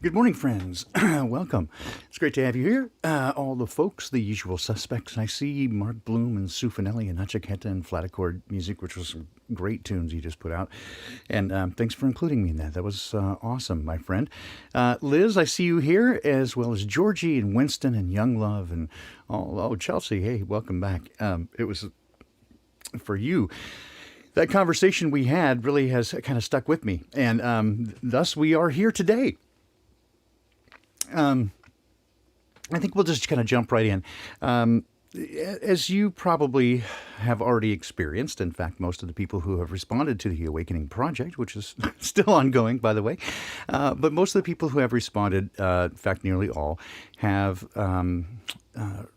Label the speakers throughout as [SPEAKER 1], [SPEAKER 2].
[SPEAKER 1] Good morning, friends. Welcome. It's great to have you here. All the folks, the usual suspects. I see Mark Bloom and Sue Finelli and Nachiketa and Flat Accord Music, which was some great tunes you just put out. And thanks for including me in that. That was awesome, my friend. Liz, I see you here, as well as Georgie and Winston and Young Love and Chelsea. Hey, welcome back. It was for you. That conversation we had really has kind of stuck with me. And thus we are here today. I think we'll just kind of jump right in. As you probably have already experienced, in fact, most of the people who have responded to the Awakening Project, which is still ongoing, by the way, but most of the people who have responded, in fact, nearly all, have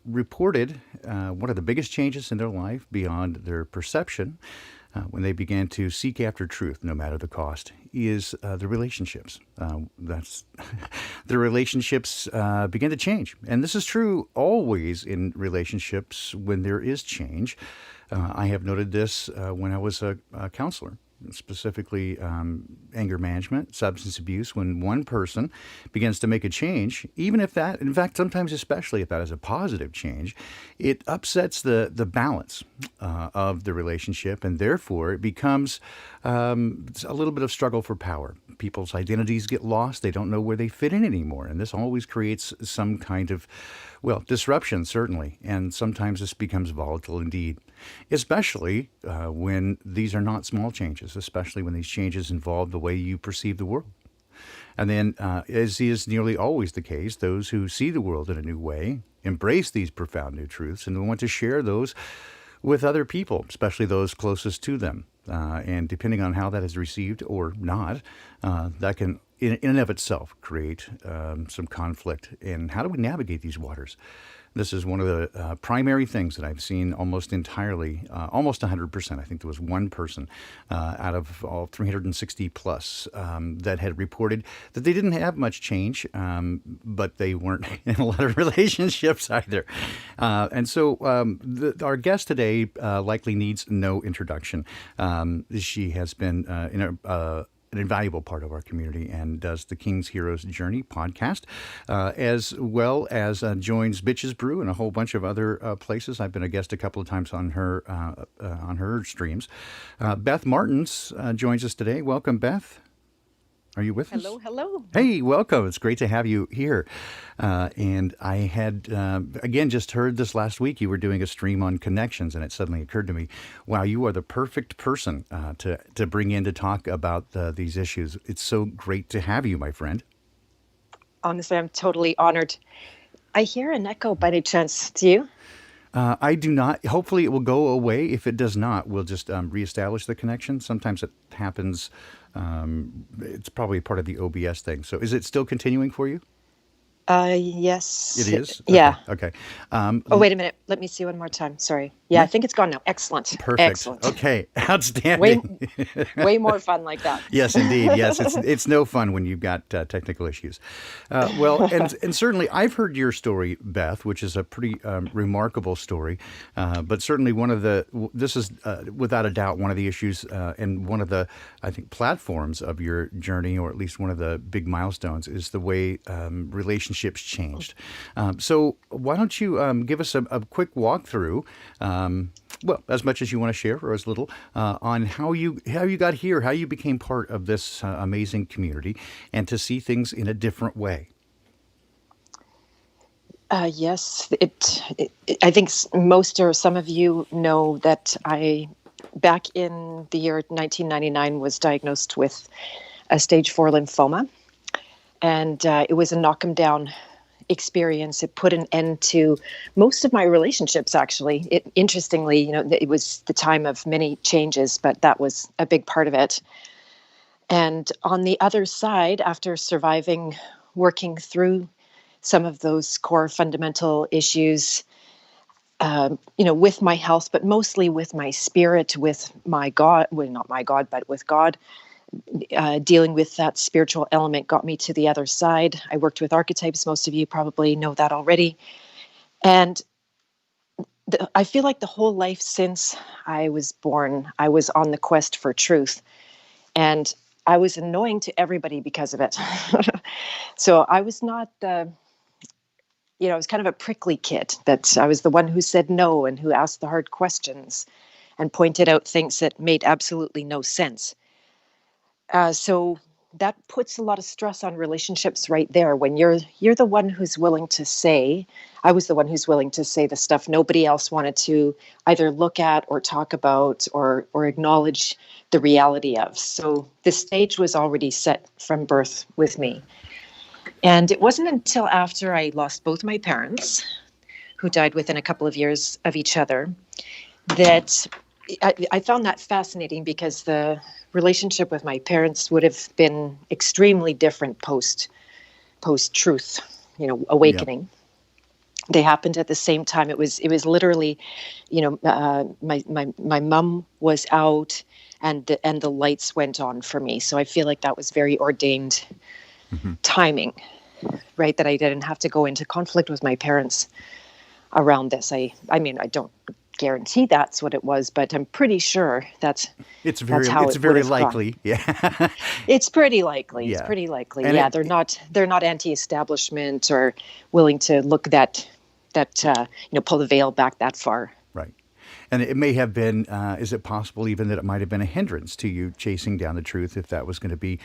[SPEAKER 1] reported one of the biggest changes in their life beyond their perception when they began to seek after truth, no matter the cost, is the relationships. That's the relationships begin to change, and this is true always in relationships when there is change. I have noted this when I was a counselor, specifically anger management, substance abuse. When one person begins to make a change, even if that, in fact, sometimes especially if that is a positive change, it upsets the balance of the relationship, and therefore it becomes a little bit of struggle for power. People's identities get lost. They don't know where they fit in anymore, and this always creates some kind of, well, disruption, certainly, and sometimes this becomes volatile indeed, especially when these are not small changes, especially when these changes involve the way you perceive the world. And then, as is nearly always the case, those who see the world in a new way embrace these profound new truths and want to share those with other people, especially those closest to them. And depending on how that is received or not, that can, in and of itself, create some conflict. And how do we navigate these waters? This is one of the primary things that I've seen almost entirely, almost 100%. I think there was one person out of all 360 plus that had reported that they didn't have much change, but they weren't in a lot of relationships either. And so our guest today likely needs no introduction. She has been in an invaluable part of our community and does the King's Heroes Journey podcast, as well as joins Bitches Brew and a whole bunch of other places. I've been a guest a couple of times on her streams. Beth Martens joins us today. Welcome, Beth. Are you with us?
[SPEAKER 2] Hello, hello.
[SPEAKER 1] Hey, welcome. It's great to have you here. And I had, again, just heard this last week. You were doing a stream on connections, and it suddenly occurred to me, wow, you are the perfect person to bring in to talk about these issues. It's so great to have you, my friend.
[SPEAKER 2] Honestly, I'm totally honored. I hear an echo by any chance. Do you?
[SPEAKER 1] I do not. Hopefully, it will go away. If it does not, we'll just reestablish the connection. Sometimes it happens. It's probably part of the OBS thing. So, is it still continuing for you?
[SPEAKER 2] Yes.
[SPEAKER 1] It is?
[SPEAKER 2] Yeah.
[SPEAKER 1] Okay.
[SPEAKER 2] Oh, wait a minute. Let me see one more time. Sorry. Yeah, I think it's gone now. Excellent.
[SPEAKER 1] Perfect.
[SPEAKER 2] Excellent.
[SPEAKER 1] Okay.
[SPEAKER 2] Way,
[SPEAKER 1] Outstanding.
[SPEAKER 2] way more fun like that.
[SPEAKER 1] Yes, indeed. Yes, it's no fun when you've got technical issues. Well, and certainly I've heard your story, Beth, which is a pretty remarkable story. But certainly this is without a doubt one of the issues and one of the, I think, platforms of your journey, or at least one of the big milestones, is the way relationships changed. So why don't you give us a quick walkthrough, well, as much as you want to share, or as little, on how you got here, how you became part of this amazing community, and to see things in a different way.
[SPEAKER 2] Yes. I think most or some of you know that I, back in the year 1999, was diagnosed with a stage 4 lymphoma. And it was a knock 'em down experience. It put an end to most of my relationships, actually. Interestingly, it was the time of many changes, but that was a big part of it. And on the other side, after surviving, working through some of those core fundamental issues, with my health, but mostly with my spirit, with my God, well, not my God, but with God, dealing with that spiritual element got me to the other side. I worked with archetypes. Most of you probably know that already. And I feel like the whole life since I was born, I was on the quest for truth. And I was annoying to everybody because of it. So I was not the, I was kind of a prickly kid, that I was the one who said no and who asked the hard questions and pointed out things that made absolutely no sense. So that puts a lot of stress on relationships right there, when you're the one who's willing to say. I was the one who's willing to say the stuff nobody else wanted to either look at or talk about or acknowledge the reality of. So the stage was already set from birth with me. And it wasn't until after I lost both my parents, who died within a couple of years of each other, that I found that fascinating, because the relationship with my parents would have been extremely different post truth,
[SPEAKER 1] Yep.
[SPEAKER 2] awakening. They happened at the same time. It was literally, my mom was out, and the lights went on for me. So I feel like that was very ordained
[SPEAKER 1] Hmm.
[SPEAKER 2] timing, right? That I didn't have to go into conflict with my parents around this. I mean, I don't guarantee that's what it was, but I'm pretty sure that's how
[SPEAKER 1] It's
[SPEAKER 2] it would
[SPEAKER 1] very
[SPEAKER 2] have gone.
[SPEAKER 1] likely. Yeah.
[SPEAKER 2] It's pretty likely. It's
[SPEAKER 1] Yeah.
[SPEAKER 2] pretty likely.
[SPEAKER 1] And
[SPEAKER 2] Yeah, they're not anti-establishment or willing to look pull the veil back that far.
[SPEAKER 1] right. And it may have been, is it possible even that it might have been a hindrance to you chasing down the truth, if that was going to be,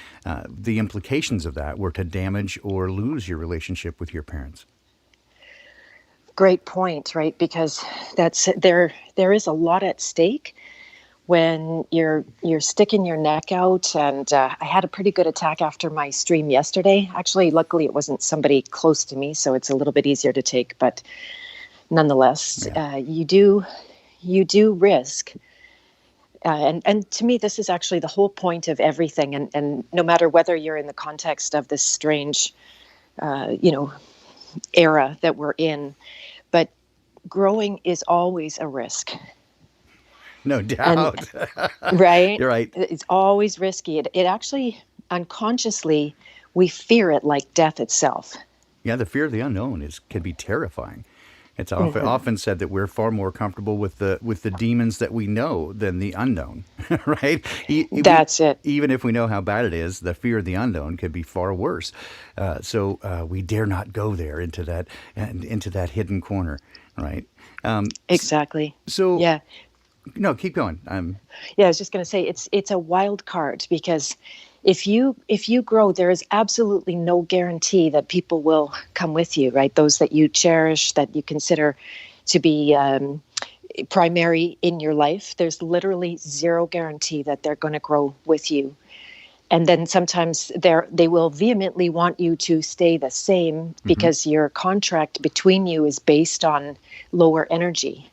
[SPEAKER 1] the implications of that were to damage or lose your relationship with your parents?
[SPEAKER 2] Great point, right? Because there is a lot at stake when you're sticking your neck out. And I had a pretty good attack after my stream yesterday. Actually, luckily it wasn't somebody close to me, so it's a little bit easier to take. But nonetheless,
[SPEAKER 1] Yeah.
[SPEAKER 2] you do risk. And to me, this is actually the whole point of everything. And no matter whether you're in the context of this strange, uh, you know, era that we're in, but growing is always a risk.
[SPEAKER 1] No
[SPEAKER 2] And
[SPEAKER 1] doubt.
[SPEAKER 2] right,
[SPEAKER 1] You're right.
[SPEAKER 2] it's always risky. It actually, unconsciously, we fear it like death itself.
[SPEAKER 1] Yeah, the fear of the unknown can be terrifying. It's
[SPEAKER 2] Hmm.
[SPEAKER 1] often said that we're far more comfortable with the demons that we know than the unknown, right?
[SPEAKER 2] That's it.
[SPEAKER 1] Even if we know how bad it is, the fear of the unknown could be far worse. So we dare not go there, into that hidden corner, right?
[SPEAKER 2] Exactly.
[SPEAKER 1] So
[SPEAKER 2] Yeah.
[SPEAKER 1] no, keep going.
[SPEAKER 2] Yeah, I was just going to say, it's a wild card, because if you grow, there is absolutely no guarantee that people will come with you, right? Those that you cherish, that you consider to be primary in your life, there's literally zero guarantee that they're going to grow with you. And then sometimes they will vehemently want you to stay the same,
[SPEAKER 1] Hmm.
[SPEAKER 2] because your contract between you is based on lower energy.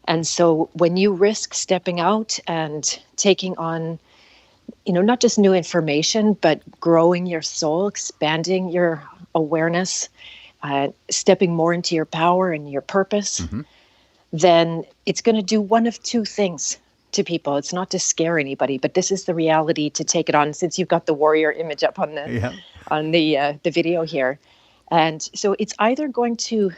[SPEAKER 2] And so when you risk stepping out and taking on, not just new information, but growing your soul, expanding your awareness, stepping more into your power and your purpose,
[SPEAKER 1] Hmm.
[SPEAKER 2] then it's going to do one of two things to people. It's not to scare anybody, but this is the reality to take it on. Since you've got the warrior image up on the
[SPEAKER 1] Yeah.
[SPEAKER 2] video here, and so it's either going to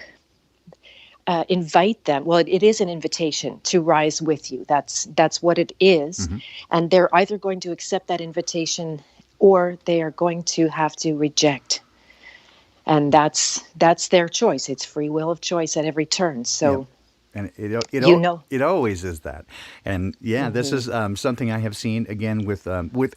[SPEAKER 2] invite them. Well, it is an invitation to rise with you. That's what it is,
[SPEAKER 1] Hmm.
[SPEAKER 2] and they're either going to accept that invitation, or they are going to have to reject. And that's their choice. It's free will of choice at every turn.
[SPEAKER 1] Yeah.
[SPEAKER 2] So
[SPEAKER 1] And
[SPEAKER 2] you know.
[SPEAKER 1] it always is that. And yeah, this
[SPEAKER 2] Hmm.
[SPEAKER 1] is something I have seen again with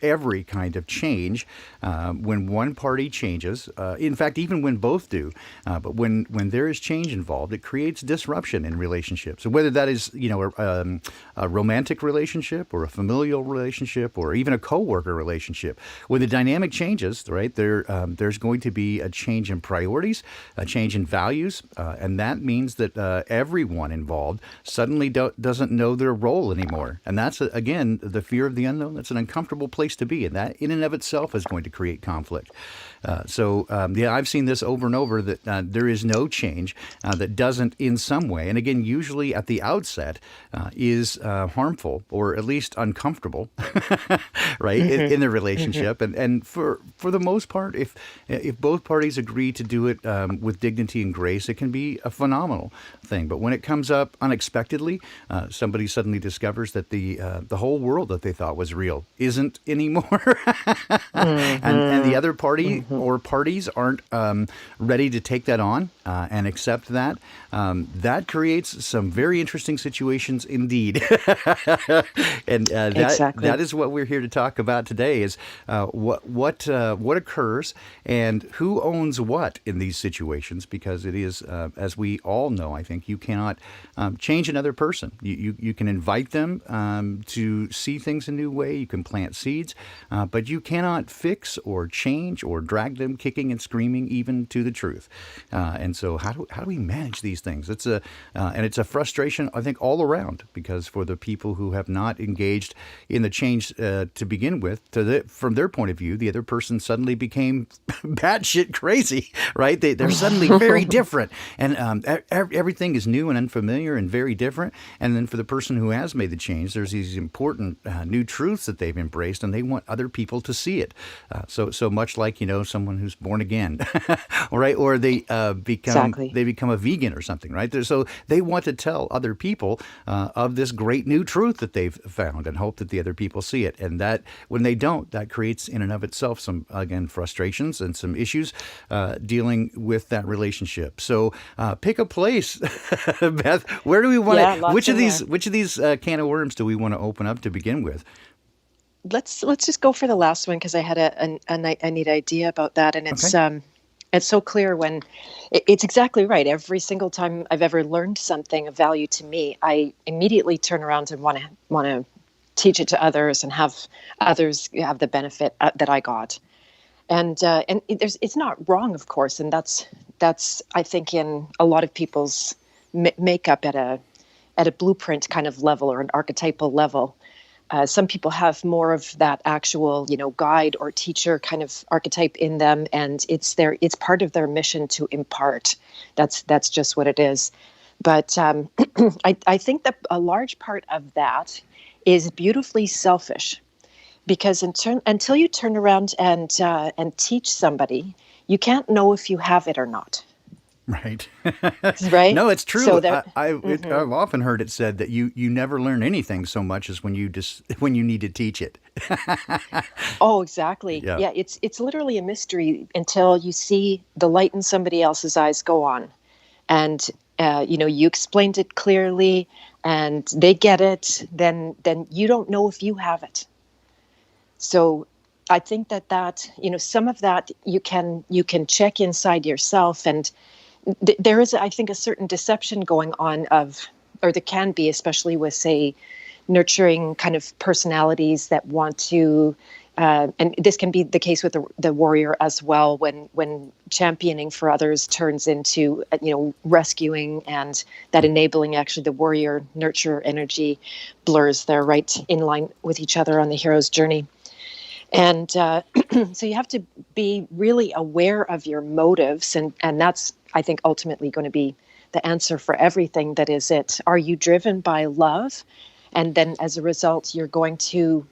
[SPEAKER 1] every kind of change. When one party changes, in fact, even when both do, but when there is change involved, it creates disruption in relationships. So whether that is a romantic relationship or a familial relationship or even a coworker relationship, when the dynamic changes, right there's going to be a change in priorities, a change in values, and that means that everyone involved suddenly doesn't know their role anymore. And that's, again, the fear of the unknown. That's an uncomfortable place to be. And that, in and of itself, is going to create conflict. Yeah, I've seen this over and over that there is no change that doesn't, in some way, and again, usually at the outset, is harmful or at least uncomfortable, right, in the relationship. And for the most part, if both parties agree to do it with dignity and grace, it can be a phenomenal thing. But when it comes up unexpectedly, somebody suddenly discovers that the whole world that they thought was real isn't anymore, and the other party or parties aren't ready to take that on and accept that. That creates some very interesting situations indeed. And
[SPEAKER 2] Exactly.
[SPEAKER 1] that is what we're here to talk about today: is what occurs and who owns what in these situations. Because it is, as we all know, I think you cannot change another person. You can invite them to see things a new way. You can plant seeds, but you cannot fix or change or drag them kicking and screaming even to the truth. And so, how do we manage these things? It's a frustration, I think, all around, because for the people who have not engaged in the change to begin with, from their point of view, the other person suddenly became batshit crazy, right? They're suddenly very different, and everything is new and unfamiliar and very different. And then for the person who has made the change, there's these important new truths that they've embraced, and they want other people to see it. So much like, someone who's born again, right? Or they
[SPEAKER 2] Exactly.
[SPEAKER 1] become a vegan or something, right? So they want to tell other people of this great new truth that they've found, and hope that the other people see it. And that when they don't, that creates in and of itself some, again, frustrations and some issues dealing with that relationship. So pick a place, Beth. Where do we want
[SPEAKER 2] Yeah,
[SPEAKER 1] to?
[SPEAKER 2] lots in there.
[SPEAKER 1] Which of these can of worms do we want to open up to begin with?
[SPEAKER 2] Let's just go for the last one, because I had a neat idea about that, and
[SPEAKER 1] Okay.
[SPEAKER 2] it's so clear when it's exactly right. Every single time I've ever learned something of value to me, I immediately turn around and want to teach it to others and have others have the benefit that I got. And it's not wrong, of course, and that's I think in a lot of people's makeup at a blueprint kind of level or an archetypal level. Some people have more of that actual, guide or teacher kind of archetype in them, and it's part of their mission to impart. That's just what it is. But I think that a large part of that is beautifully selfish, because until you turn around and teach somebody, you can't know if you have it or not.
[SPEAKER 1] Right.
[SPEAKER 2] Right?
[SPEAKER 1] No, it's true.
[SPEAKER 2] So that.
[SPEAKER 1] I've often heard it said that you never learn anything so much as when you need to teach it.
[SPEAKER 2] Oh, exactly.
[SPEAKER 1] Yeah.
[SPEAKER 2] Yeah, it's literally a mystery until you see the light in somebody else's eyes go on, and you explained it clearly, and they get it. Then you don't know if you have it. So I think that some of that you can check inside yourself, and there is, I think, a certain deception going on or there can be, especially with, say, nurturing kind of personalities that want to, and this can be the case with the warrior as well, when championing for others turns into, rescuing, and that enabling, actually, the warrior nurturer energy blurs. They're right in line with each other on the hero's journey. And so you have to be really aware of your motives, and that's, I think, ultimately going to be the answer for everything that is it. Are you driven by love? And then as a result, you're going to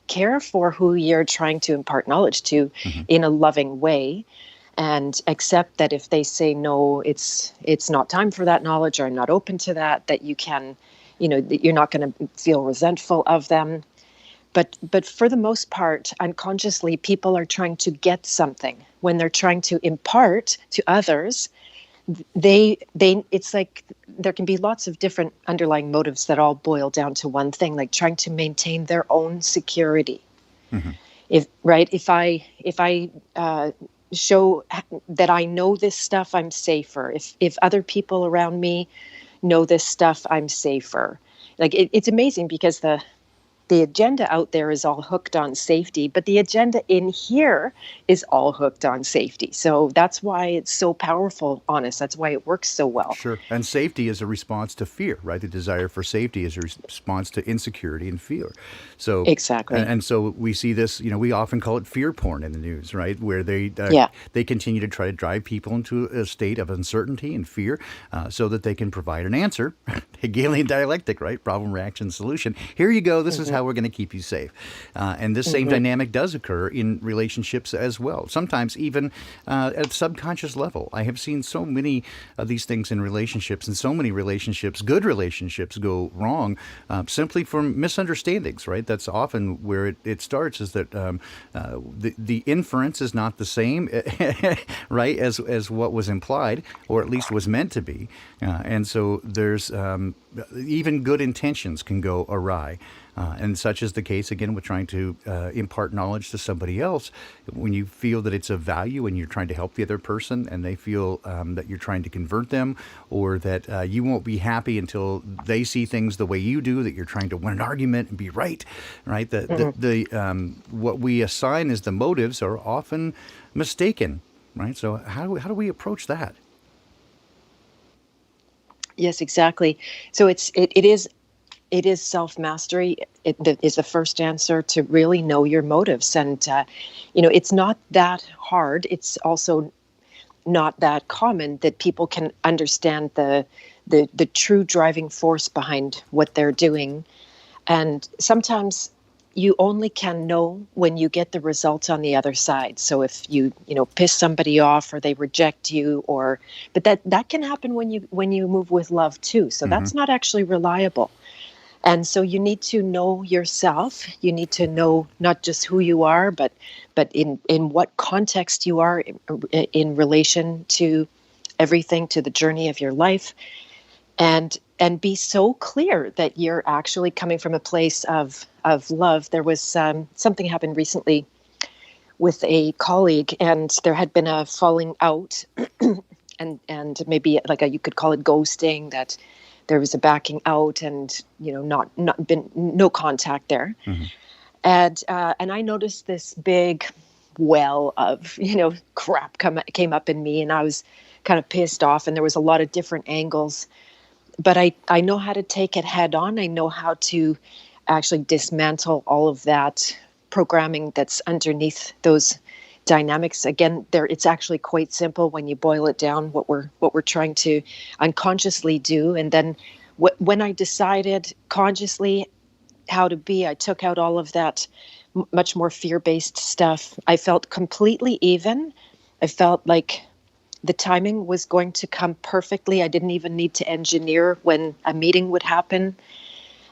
[SPEAKER 2] care for who you're trying to impart knowledge to in a loving way, and accept that if they say, no, it's not time for that knowledge, or I'm not open to that you can, that you're not going to feel resentful of them. But for the most part, unconsciously, people are trying to get something. When they're trying to impart to others, they it's like there can be lots of different underlying motives that all boil down to one thing, like trying to maintain their own security. If I show that I know this stuff, I'm safer. If other people around me know this stuff, I'm safer. Like it's amazing, because the agenda out there is all hooked on safety, but the agenda in here is all hooked on safety. So that's why it's so powerful on us. That's why it works so well.
[SPEAKER 1] Sure. And safety is a response to fear, right? The desire for safety is a response to insecurity and fear. So,
[SPEAKER 2] Exactly.
[SPEAKER 1] and so we see this, we often call it fear porn in the news, right? Where
[SPEAKER 2] Yeah.
[SPEAKER 1] they continue to try to drive people into a state of uncertainty and fear so that they can provide an answer. Hegelian dialectic, right? Problem, reaction, solution. Here you go. This is how we're going to keep you safe. And this same dynamic does occur in relationships as well. Sometimes even at subconscious level. I have seen so many of these things in relationships, and so many relationships, good relationships, go wrong simply from misunderstandings, right? That's often where it starts, is that the inference is not the same, right, as what was implied, or at least was meant to be. And so there's even good intentions can go awry. And such is the case, again, with trying to impart knowledge to somebody else. When you feel that it's of value and you're trying to help the other person, and they feel that you're trying to convert them, or that you won't be happy until they see things the way you do, that you're trying to win an argument and be right, right? What we assign as the motives are often mistaken, right? So how do we approach that?
[SPEAKER 2] Yes, exactly. So it is self-mastery. It is the first answer to really know your motives. And, it's not that hard. It's also not that common that people can understand the true driving force behind what they're doing. And sometimes you only can know when you get the results on the other side. So if you piss somebody off, or they reject you, but that can happen when you move with love too. So that's not actually reliable. And so you need to know yourself. You need to know not just who you are, but in what context you are in relation to everything, to the journey of your life, and be so clear that you're actually coming from a place of love. There was something happened recently with a colleague, and there had been a falling out, and maybe you could call it ghosting, that there was a backing out, and not been no contact there. And I noticed this big well of crap came up in me, and I was kind of pissed off, and there was a lot of different angles, but I know how to take it head on. I know how to actually dismantle all of that programming that's underneath those dynamics. Again, it's actually quite simple when you boil it down, what we're trying to unconsciously do. And then when I decided consciously how to be, I took out all of that much more fear-based stuff. I felt completely even. I felt like the timing was going to come perfectly. I didn't even need to engineer when a meeting would happen.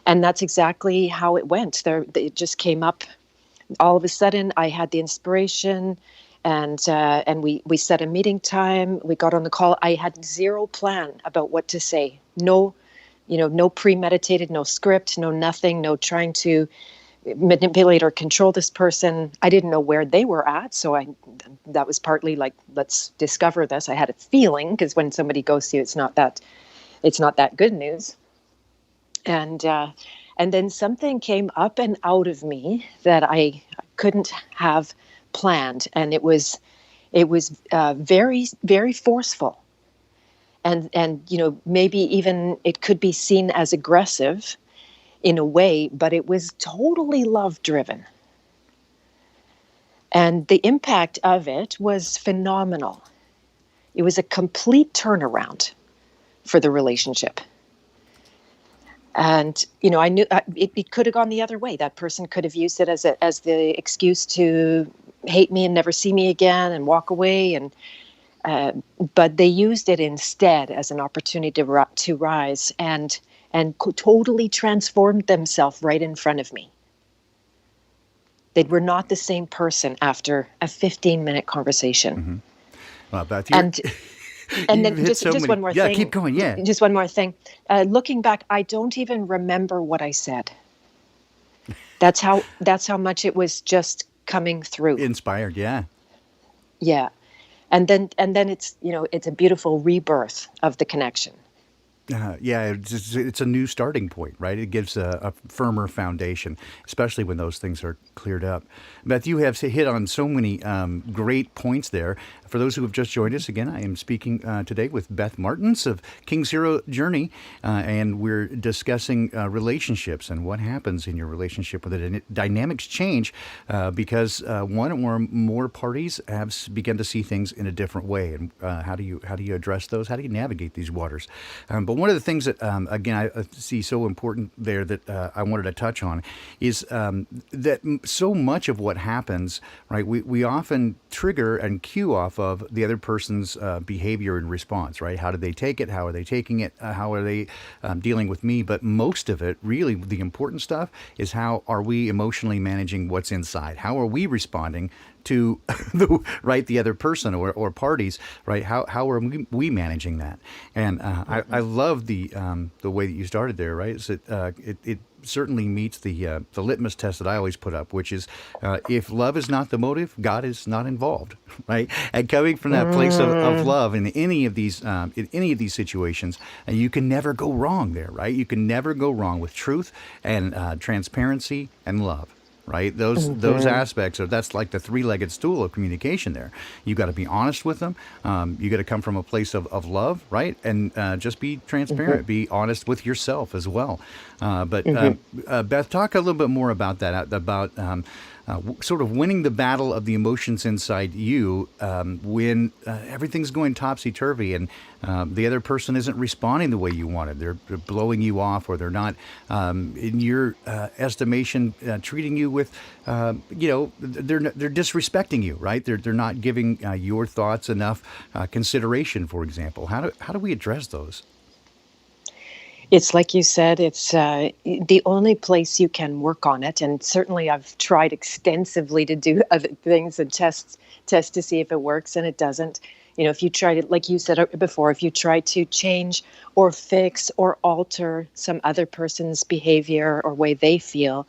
[SPEAKER 2] And that's exactly how it went. It just came up. All of a sudden, I had the inspiration, and we set a meeting time. We got on the call. I had zero plan about what to say. No premeditated, no script, no nothing, no trying to manipulate or control this person. I didn't know where they were at, so that was partly like, let's discover this. I had a feeling, because when somebody goes to you, it's not that good news. And then something came up and out of me that I couldn't have planned, and it was very, very forceful, and maybe even it could be seen as aggressive in a way, but it was totally love driven. And the impact of it was phenomenal. It was a complete turnaround for the relationship. And, I knew it could have gone the other way. That person could have used it as the excuse to hate me and never see me again and walk away. But they used it instead as an opportunity to rise and totally transformed themselves right in front of me. They were not the same person after a 15-minute conversation.
[SPEAKER 1] Well, Beth,
[SPEAKER 2] and then just one more thing.
[SPEAKER 1] Yeah, keep going. Yeah.
[SPEAKER 2] Just one more thing. Looking back, I don't even remember what I said. That's how much it was just coming through.
[SPEAKER 1] Inspired. Yeah.
[SPEAKER 2] Yeah. And then it's it's a beautiful rebirth of the connection.
[SPEAKER 1] Yeah, it's a new starting point, right? It gives a firmer foundation, especially when those things are cleared up. Beth, you have hit on so many great points there. For those who have just joined us, again, I am speaking today with Beth Martens of King's Hero Journey, and we're discussing relationships and what happens in your relationship with it. And dynamics change because one or more parties have begun to see things in a different way. And how do you address those? How do you navigate these waters? But one of the things that, again, I see so important there that I wanted to touch on is that so much of what happens, right, we often trigger and cue off of the other person's behavior and response, right? How did they take it? How are they taking it? How are they dealing with me? But most of it, really, the important stuff is how are we emotionally managing what's inside? How are we responding to the other person or parties, right? How are we managing that? And I love the way that you started there, right? Is it certainly meets the litmus test that I always put up, which is if love is not the motive, God is not involved, right? And coming from that place of love in any of these situations, you can never go wrong there, right? You can never go wrong with truth and transparency and love. Right, those aspects that's like the three-legged stool of communication. There, you got to be honest with them. You got to come from a place of love, right, and just be transparent. Be honest with yourself as well. But Beth, talk a little bit more about that. About sort of winning the battle of the emotions inside you when everything's going topsy-turvy and the other person isn't responding the way you wanted. They're blowing you off, or they're not, in your estimation, treating you with, they're disrespecting you, right? They're not giving your thoughts enough consideration, for example. How do we address those?
[SPEAKER 2] It's like you said, it's the only place you can work on it. And certainly I've tried extensively to do other things and test to see if it works, and it doesn't. If you try to, like you said before, if you try to change or fix or alter some other person's behavior or way they feel,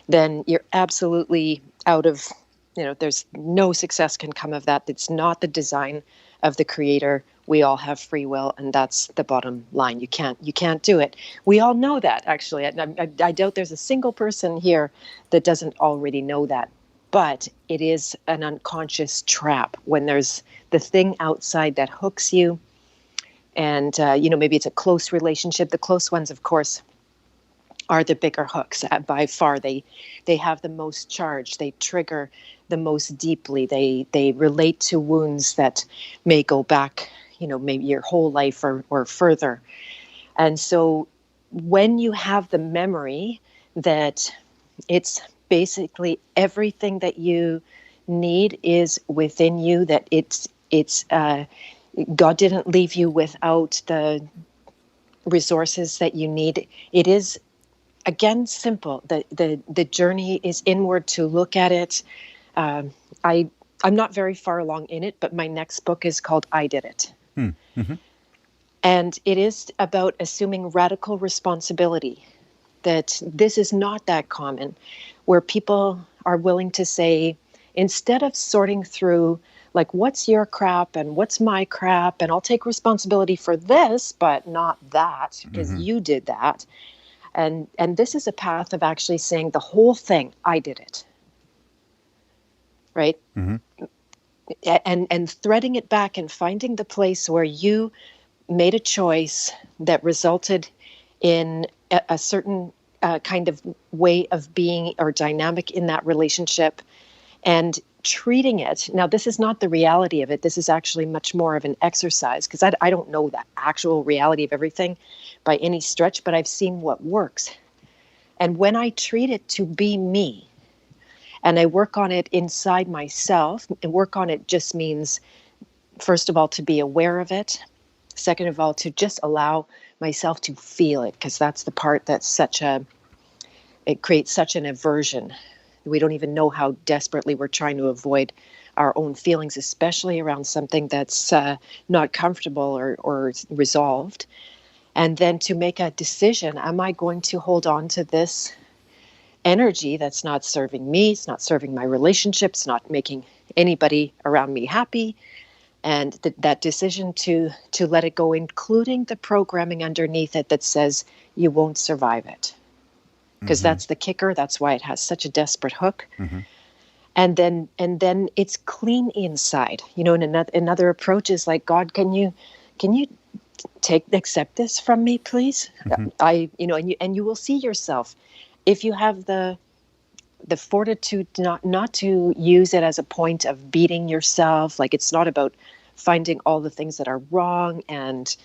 [SPEAKER 2] then you're absolutely out of, there's no success can come of that. It's not the design of the creator. We all have free will, and that's the bottom line. You can't do it. We all know that, actually. I doubt there's a single person here that doesn't already know that. But it is an unconscious trap when there's the thing outside that hooks you. And, maybe it's a close relationship. The close ones, of course, are the bigger hooks by far. They have the most charge. They trigger the most deeply. They relate to wounds that may go back, maybe your whole life or further. And so when you have the memory that it's basically everything that you need is within you, that it's God didn't leave you without the resources that you need. It is, again, simple. The journey is inward to look at it. I'm not very far along in it, but my next book is called I Did It. Mm-hmm. And it is about assuming radical responsibility, that this is not that common, where people are willing to say, instead of sorting through, like, what's your crap and what's my crap, and I'll take responsibility for this, but not that, because you did that. And this is a path of actually saying the whole thing, I did it. Right? Mm-hmm. And threading it back and finding the place where you made a choice that resulted in a certain kind of way of being or dynamic in that relationship, and treating it. Now, this is not the reality of it. This is actually much more of an exercise, because I don't know the actual reality of everything by any stretch, but I've seen what works. And when I treat it to be me, and I work on it inside myself, and work on it just means, first of all, to be aware of it. Second of all, to just allow myself to feel it, because that's the part that's it creates such an aversion. We don't even know how desperately we're trying to avoid our own feelings, especially around something that's not comfortable or resolved. And then to make a decision, am I going to hold on to this energy that's not serving me, it's not serving my relationships, not making anybody around me happy? And that decision to let it go, including the programming underneath it that says you won't survive it, because
[SPEAKER 1] Mm-hmm.
[SPEAKER 2] that's the kicker. That's why it has such a desperate hook.
[SPEAKER 1] Mm-hmm.
[SPEAKER 2] And then it's clean inside. And another approach is like, God, can you accept this from me, please?
[SPEAKER 1] Mm-hmm.
[SPEAKER 2] And you will see yourself, if you have the fortitude not to use it as a point of beating yourself. Like, it's not about finding all the things that are wrong and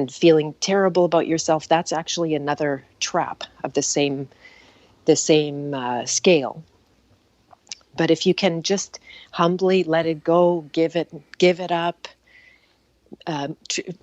[SPEAKER 2] feeling terrible about yourself. That's actually another trap of the same scale. But if you can just humbly let it go, give it up,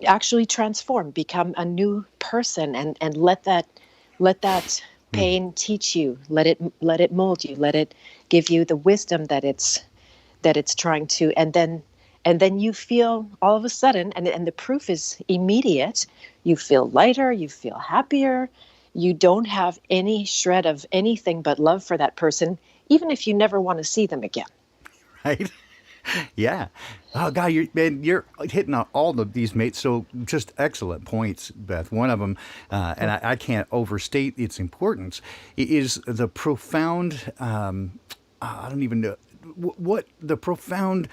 [SPEAKER 2] actually transform, become a new person, and let that pain teach you, let it mold you, let it give you the wisdom that it's trying to, and then you feel all of a sudden, and the proof is immediate, you feel lighter, you feel happier, you don't have any shred of anything but love for that person, even if you never want to see them again.
[SPEAKER 1] Right? Yeah. Oh God, you're hitting on all of these, mates. So just excellent points, Beth. One of them, and I can't overstate its importance, is the profound. I don't even know what the profound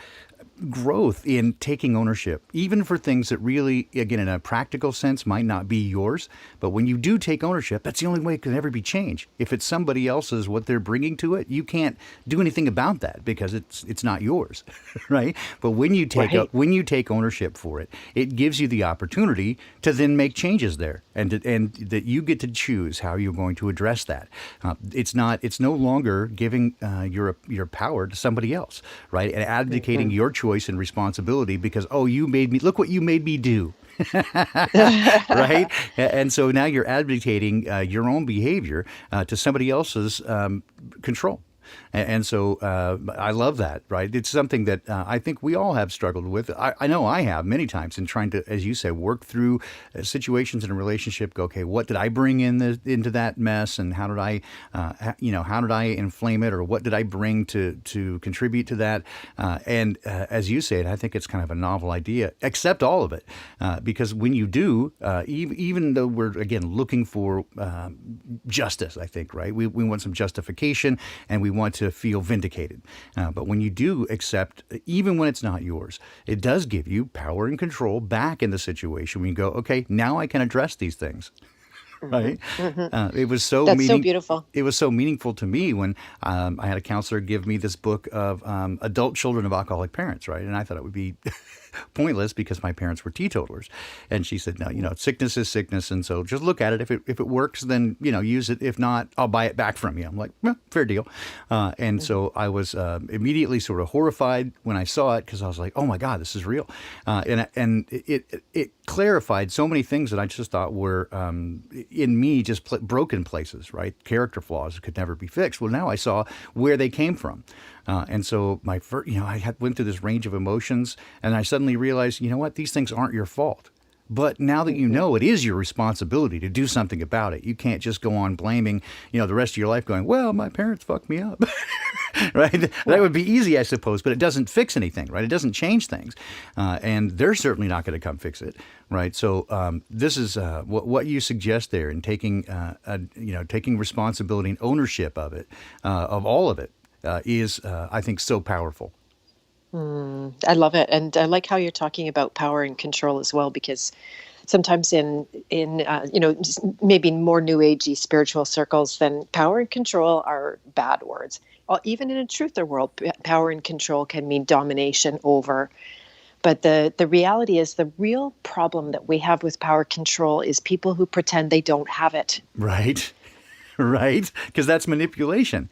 [SPEAKER 1] growth in taking ownership, even for things that really, again, in a practical sense, might not be yours. But when you do take ownership, that's the only way it can ever be changed. If it's somebody else's, what they're bringing to it, you can't do anything about that because it's not yours, right? But
[SPEAKER 2] Right.
[SPEAKER 1] when you take ownership for it, it gives you the opportunity to then make changes there, and that you get to choose how you're going to address that. It's no longer giving your power to somebody else, right? And abdicating your choice and responsibility because, oh, you made me, look what you made me do. Right? And so now you're abdicating your own behavior to somebody else's control. And so I love that, right? It's something that I think we all have struggled with. I know I have many times in trying to, as you say, work through situations in a relationship. Go, okay, what did I bring into that mess, and how did how did I inflame it, or what did I bring to contribute to that? And as you say it, I think it's kind of a novel idea. Accept all of it, because when you do, even though we're again looking for justice, I think, right? We want some justification, and we want to feel vindicated. But when you do accept, even when it's not yours, it does give you power and control back in the situation. When you go, okay, now I can address these things. Right? It was so
[SPEAKER 2] That's so beautiful.
[SPEAKER 1] It was so meaningful to me when I had a counselor give me this book of adult children of alcoholic parents, right? And I thought it would be pointless because my parents were teetotalers. And she said, no, sickness is sickness. And so just look at it. If it works, then, use it. If not, I'll buy it back from you. I'm like, well, fair deal. And so I was immediately sort of horrified when I saw it because I was like, oh my God, this is real. And it clarified so many things that I just thought were in me just broken places, right? Character flaws that could never be fixed. Well, now I saw where they came from. And so my first, went through this range of emotions, and I suddenly realized, you know what, these things aren't your fault. But now that you know, it is your responsibility to do something about it. You can't just go on blaming, the rest of your life going, well, my parents fucked me up. Right? That would be easy, I suppose, but it doesn't fix anything, right? It doesn't change things. And they're certainly not going to come fix it, right? So this is what you suggest there in taking, taking responsibility and ownership of it, of all of it, is, I think, so powerful.
[SPEAKER 2] I love it, and I like how you're talking about power and control as well, because sometimes in just maybe more new agey spiritual circles, then power and control are bad words. Even in a truther world, power and control can mean domination over. But the reality is, the real problem that we have with power control is people who pretend they don't have it.
[SPEAKER 1] Right. Right. Because that's manipulation.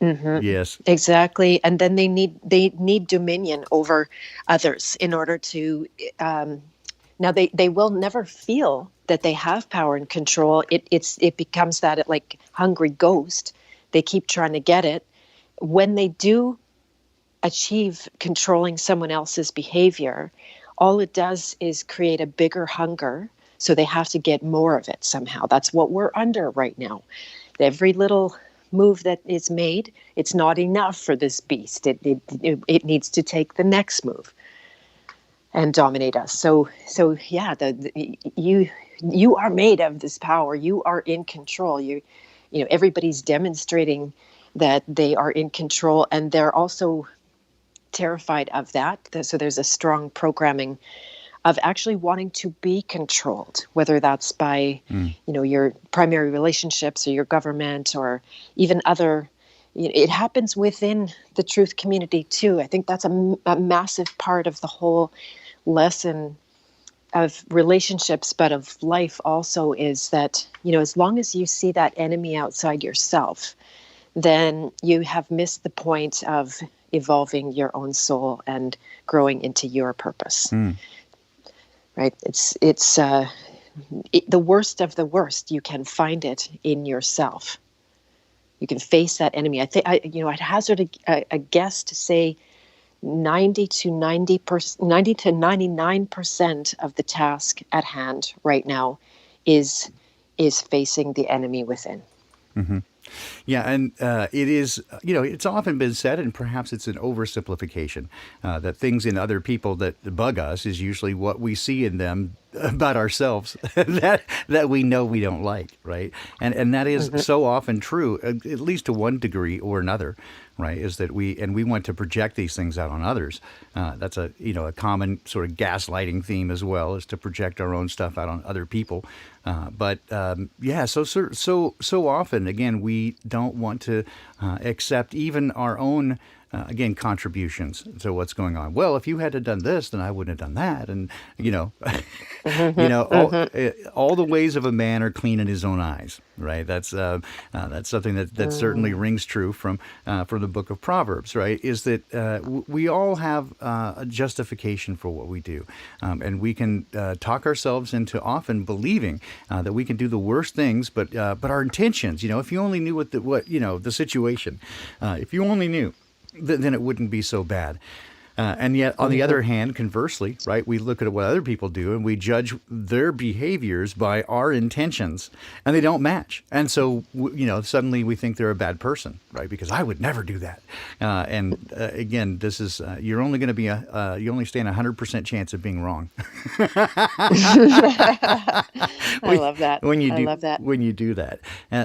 [SPEAKER 1] Yes.
[SPEAKER 2] Exactly, and then they need dominion over others in order to. Now they will never feel that they have power and control. It becomes that like hungry ghost. They keep trying to get it. When they do achieve controlling someone else's behavior, all it does is create a bigger hunger. So they have to get more of it somehow. That's what we're under right now. Every little move that is made, it's not enough for this beast. It needs to take the next move. and dominate us. So yeah, you are made of this power. You are in control. Everybody's demonstrating that they are in control, and they're also terrified of that. So there's a strong programming of actually wanting to be controlled, whether that's by, your primary relationships or your government or even other. It happens within the truth community too. I think that's a massive part of the whole lesson of relationships, but of life also, is that, as long as you see that enemy outside yourself, then you have missed the point of evolving your own soul and growing into your purpose. Right? It's the worst of the worst. You can find it in yourself. You can face that enemy. I'd hazard a guess to say 90 to 99% of the task at hand right now is facing the enemy within.
[SPEAKER 1] Mm-hmm. Yeah, and it is, it's often been said, and perhaps it's an oversimplification, that things in other people that bug us is usually what we see in them about ourselves that we know we don't like, right? And that is so often true, at least to one degree or another, right? Is that we want to project these things out on others. That's a common sort of gaslighting theme as well, is to project our own stuff out on other people. So often, again, we don't want to accept even our own contributions to what's going on. Well, if you had done this, then I wouldn't have done that. And, all the ways of a man are clean in his own eyes, right? That's something that certainly rings true from the book of Proverbs, right? Is that we all have a justification for what we do. And we can talk ourselves into often believing that we can do the worst things, but our intentions, if you only knew the situation, if you only knew, then it wouldn't be so bad. And yet, on the other hand, conversely, right, we look at what other people do and we judge their behaviors by our intentions, and they don't match. And so, suddenly we think they're a bad person, right? Because I would never do that. Again, this is you're only going to be you only stand 100% chance of being wrong.
[SPEAKER 2] I love that.
[SPEAKER 1] When you do,
[SPEAKER 2] I love that.
[SPEAKER 1] when you do that.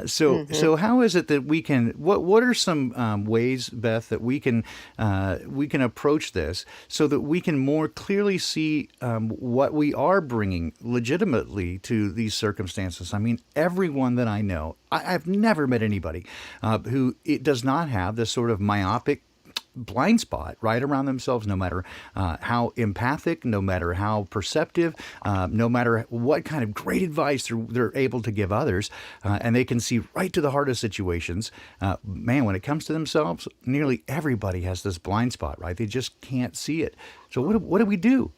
[SPEAKER 1] So how is it that we can? What are some ways, Beth, that we can approach this so that we can more clearly see what we are bringing legitimately to these circumstances? I mean, everyone that I know, I've never met anybody who it does not have this sort of myopic blind spot right around themselves, no matter how empathic, no matter how perceptive, no matter what kind of great advice they're able to give others, and they can see right to the heart of situations. Man, when it comes to themselves, nearly everybody has this blind spot, right? They just can't see it. So what do we do?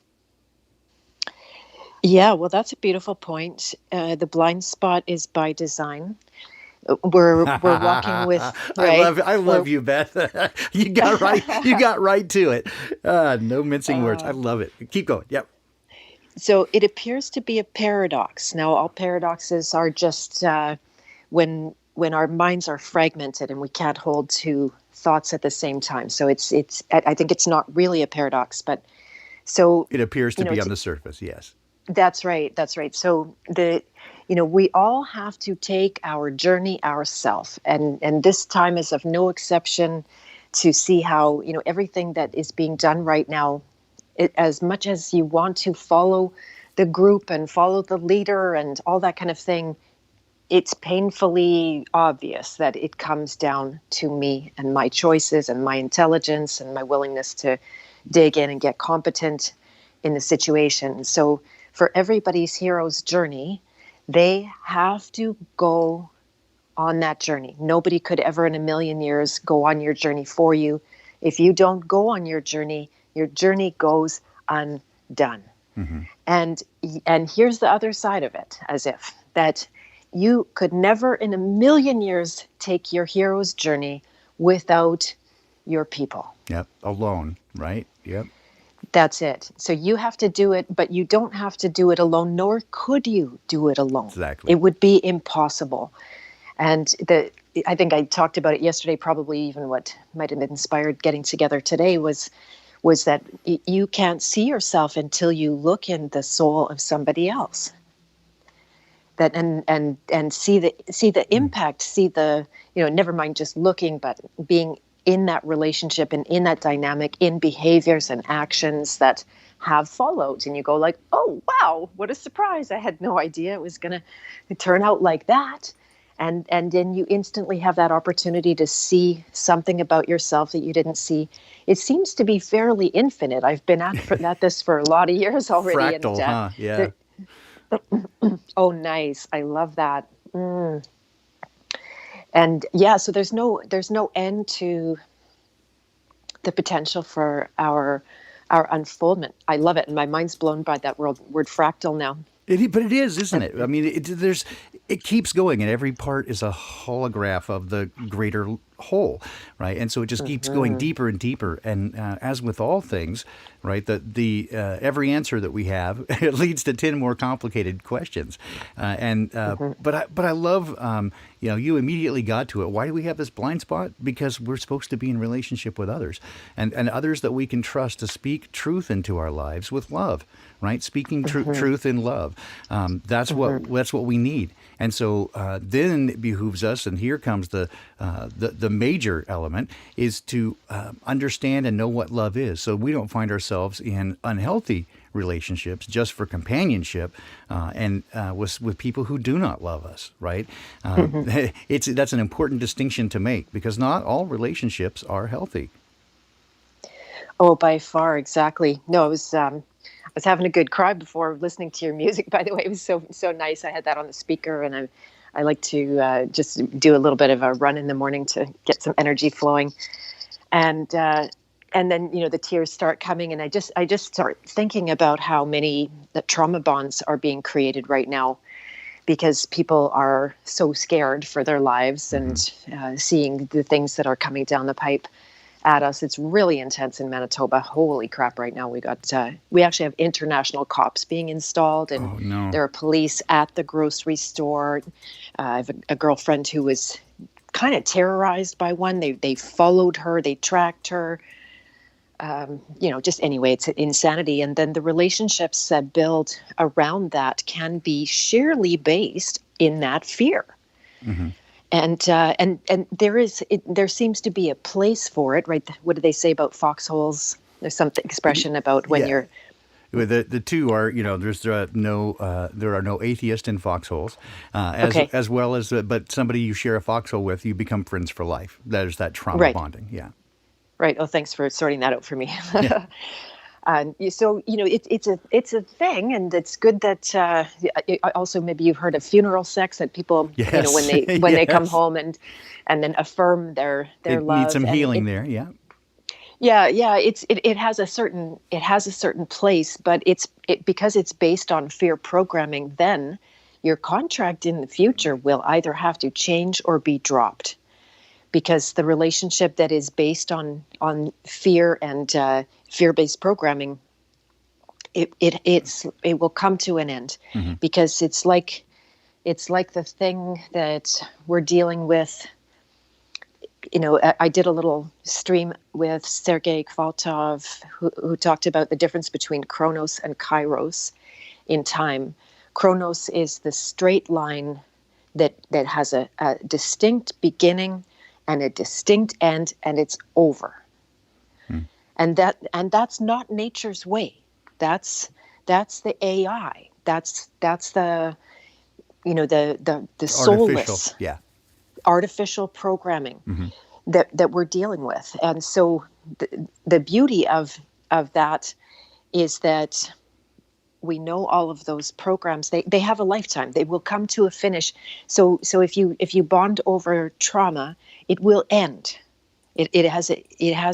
[SPEAKER 2] Yeah, well, that's a beautiful point. The blind spot is by design. We're walking with, right?
[SPEAKER 1] I love you, Beth. You got right to it. No mincing words. I love it. Keep going. Yep.
[SPEAKER 2] So it appears to be a paradox. Now, all paradoxes are just when our minds are fragmented and we can't hold two thoughts at the same time. So it's I think it's not really a paradox, but so
[SPEAKER 1] it appears to be on the surface. Yes.
[SPEAKER 2] That's right. So we all have to take our journey ourselves, and this time is of no exception, to see how, everything that is being done right now, as much as you want to follow the group and follow the leader and all that kind of thing, it's painfully obvious that it comes down to me and my choices and my intelligence and my willingness to dig in and get competent in the situation. So for everybody's hero's journey, they have to go on that journey. Nobody could ever in a million years go on your journey for you. If you don't go on your journey goes undone. Mm-hmm. And here's the other side of it, as if that you could never in a million years take your hero's journey without your people.
[SPEAKER 1] Yep. Alone, right? Yep.
[SPEAKER 2] That's it. So you have to do it, but you don't have to do it alone, nor could you do it alone.
[SPEAKER 1] Exactly.
[SPEAKER 2] It would be impossible. And I think I talked about it yesterday, probably even what might have inspired getting together today was was that you can't see yourself until you look in the soul of somebody else. That and see the impact, see the, never mind just looking, but being in that relationship and in that dynamic, in behaviors and actions that have followed, and you go like, oh wow, what a surprise! I had no idea it was going to turn out like that. And then you instantly have that opportunity to see something about yourself that you didn't see. It seems to be fairly infinite. I've been at this for a lot of years already.
[SPEAKER 1] Fractal, huh? Yeah.
[SPEAKER 2] Oh, nice. I love that. And yeah, so there's no end to the potential for our unfoldment. I love it, and my mind's blown by that word fractal now.
[SPEAKER 1] But it is, isn't it? I mean, it keeps going, and every part is a holograph of the greater whole, right? And so it just keeps going deeper and deeper. And as with all things, right, the every answer that we have it leads to 10 more complicated questions. But I love, you immediately got to it. Why do we have this blind spot? Because we're supposed to be in relationship with others, and others that we can trust to speak truth into our lives with love, right? Speaking truth in love. That's what we need. And so then it behooves us, and here comes the major element, is to understand and know what love is, so we don't find ourselves in unhealthy relationships just for companionship and with people who do not love us, right? That's an important distinction to make, because not all relationships are healthy.
[SPEAKER 2] Oh, by far, exactly. No, I was having a good cry before listening to your music. By the way, it was so nice. I had that on the speaker, and I like to just do a little bit of a run in the morning to get some energy flowing, and then the tears start coming, and I just start thinking about how many trauma bonds are being created right now, because people are so scared for their lives and seeing the things that are coming down the pipe at us. It's really intense in Manitoba. Holy crap! Right now we actually have international cops being installed, and there are police at the grocery store. I have a girlfriend who was kind of terrorized by one. They followed her, they tracked her. Just anyway, it's insanity. And then the relationships that build around that can be sheerly based in that fear. And there seems to be a place for it, right? What do they say about foxholes? There's some expression about when you're.
[SPEAKER 1] The two are, there are no atheists in foxholes, as well as, but somebody you share a foxhole with, you become friends for life. There's that trauma bonding. Yeah.
[SPEAKER 2] Right. Oh, thanks for sorting that out for me.
[SPEAKER 1] Yeah.
[SPEAKER 2] So it's a thing, and it's good that also maybe you've heard of funeral sex, that people when they come home and then affirm their love.
[SPEAKER 1] Need some healing there. Yeah.
[SPEAKER 2] Yeah. It has a certain place, but because it's based on fear programming. Then your contract in the future will either have to change or be dropped, because the relationship that is based on fear and fear-based programming, it will come to an end, because it's like the thing that we're dealing with. I did a little stream with Sergei Kvaltov, who talked about the difference between Chronos and Kairos in time. Chronos is the straight line that has a distinct beginning and a distinct end, and it's over. And that's not nature's way. That's the AI. That's the the soulless, artificial programming that we're dealing with. And so the beauty of that is that we know all of those programs, they have a lifetime. They will come to a finish. So if you bond over trauma, it will end. It has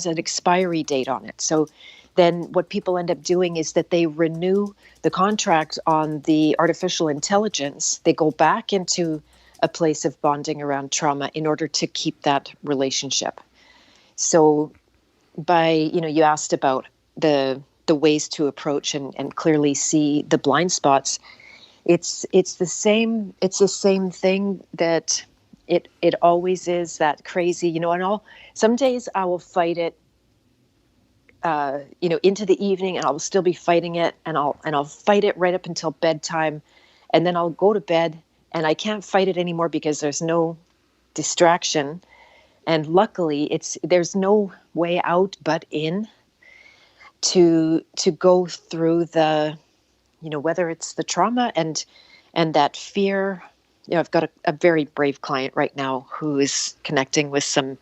[SPEAKER 2] an expiry date on it. So then what people end up doing is that they renew the contract on the artificial intelligence. They go back into a place of bonding around trauma in order to keep that relationship. So you asked about the ways to approach and clearly see the blind spots. It's the same thing that it always is, that crazy, and some days I will fight it into the evening, and I'll still be fighting it, and I'll fight it right up until bedtime, and then I'll go to bed, and I can't fight it anymore because there's no distraction, and luckily there's no way out but in to go through the, whether it's the trauma and that fear. I've got a very brave client right now who is connecting with some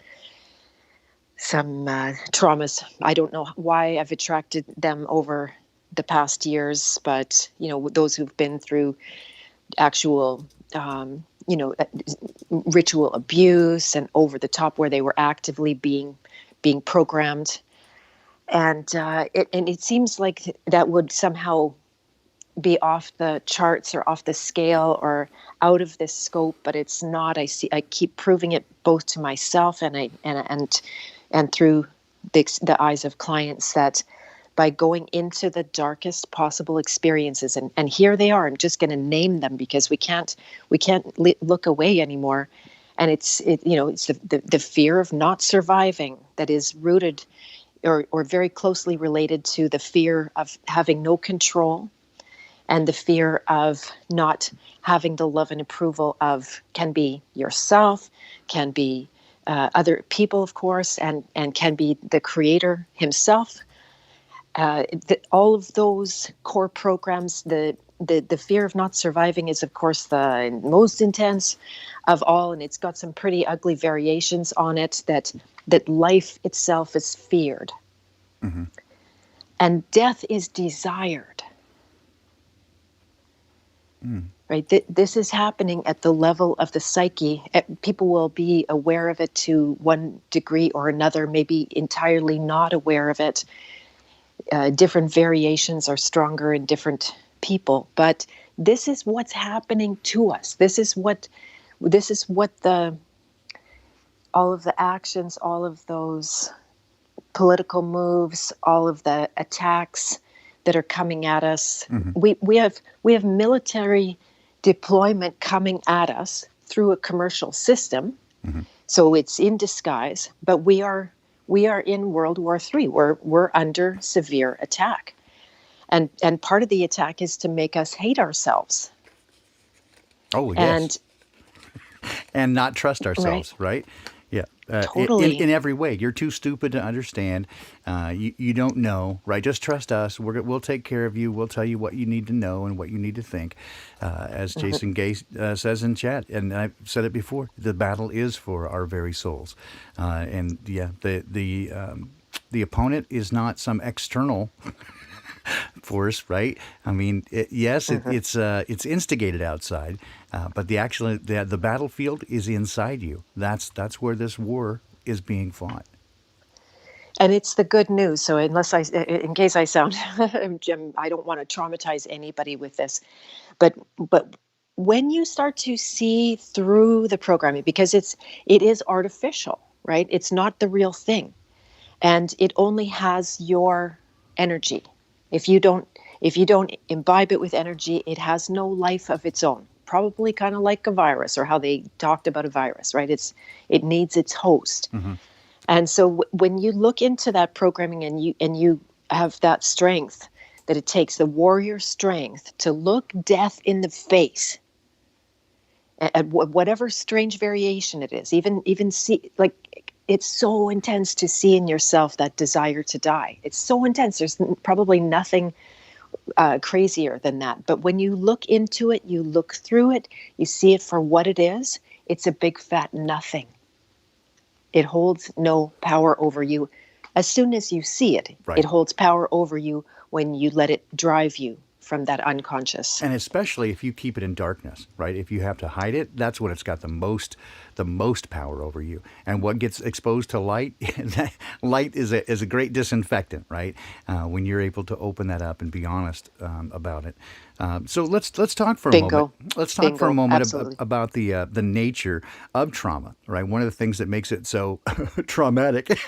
[SPEAKER 2] traumas. I don't know why I've attracted them over the past years, but those who've been through actual ritual abuse and over the top, where they were actively being programmed, and it seems like that would somehow be off the charts or off the scale or out of this scope, but it's not. I keep proving it both to myself and through the eyes of clients, that by going into the darkest possible experiences, and here they are, I'm just going to name them because we can't look away anymore. And it's the fear of not surviving that is rooted or very closely related to the fear of having no control, and the fear of not having the love and approval of, can be yourself, can be other people, of course, and can be the creator himself. All of those core programs, the fear of not surviving is, of course, the most intense of all, and it's got some pretty ugly variations on it, that life itself is feared. Mm-hmm. And death is desired. Right? This is happening at the level of the psyche. People will be aware of it to one degree or another, maybe entirely not aware of it. Different variations are stronger in different people, but this is what's happening to us. This is what all of the actions, all of those political moves, all of the attacks that are coming at us. Mm-hmm. We have military deployment coming at us through a commercial system. Mm-hmm. So it's in disguise, but we are in World War III. We're under severe attack. And part of the attack is to make us hate ourselves.
[SPEAKER 1] Oh, yes. And not trust ourselves, right? Yeah.
[SPEAKER 2] Totally.
[SPEAKER 1] In every way. You're too stupid to understand. You don't know, right? Just trust us. We'll take care of you. We'll tell you what you need to know and what you need to think. As Jason Gay says in chat, and I've said it before, the battle is for our very souls. And yeah, the opponent is not some external force, right? I mean, it's instigated outside, but the battlefield is inside you. That's where this war is being fought.
[SPEAKER 2] And it's the good news. So in case I sound, I don't want to traumatize anybody with this, but when you start to see through the programming, because it is artificial, right? It's not the real thing, and it only has your energy. If you don't imbibe it with energy, it has no life of its own. Probably kind of like a virus, or how they talked about a virus, right? It needs its host. Mm-hmm. And so when you look into that programming and you have that strength that it takes, the warrior strength to look death in the face, at whatever strange variation it is, even see, like, it's so intense to see in yourself that desire to die. It's so intense. There's probably nothing crazier than that. But when you look into it, you look through it, you see it for what it is. It's a big fat nothing. It holds no power over you. As soon as you see it, right, it holds power over you when you let it drive you from that unconscious.
[SPEAKER 1] And especially if you keep it in darkness, right? If you have to hide it, that's when it's got the most power over you. And what gets exposed to light, light is a great disinfectant, right? When you're able to open that up and be honest about it. So let's talk for a moment. Let's talk for a moment about the nature of trauma, right? One of the things that makes it so traumatic,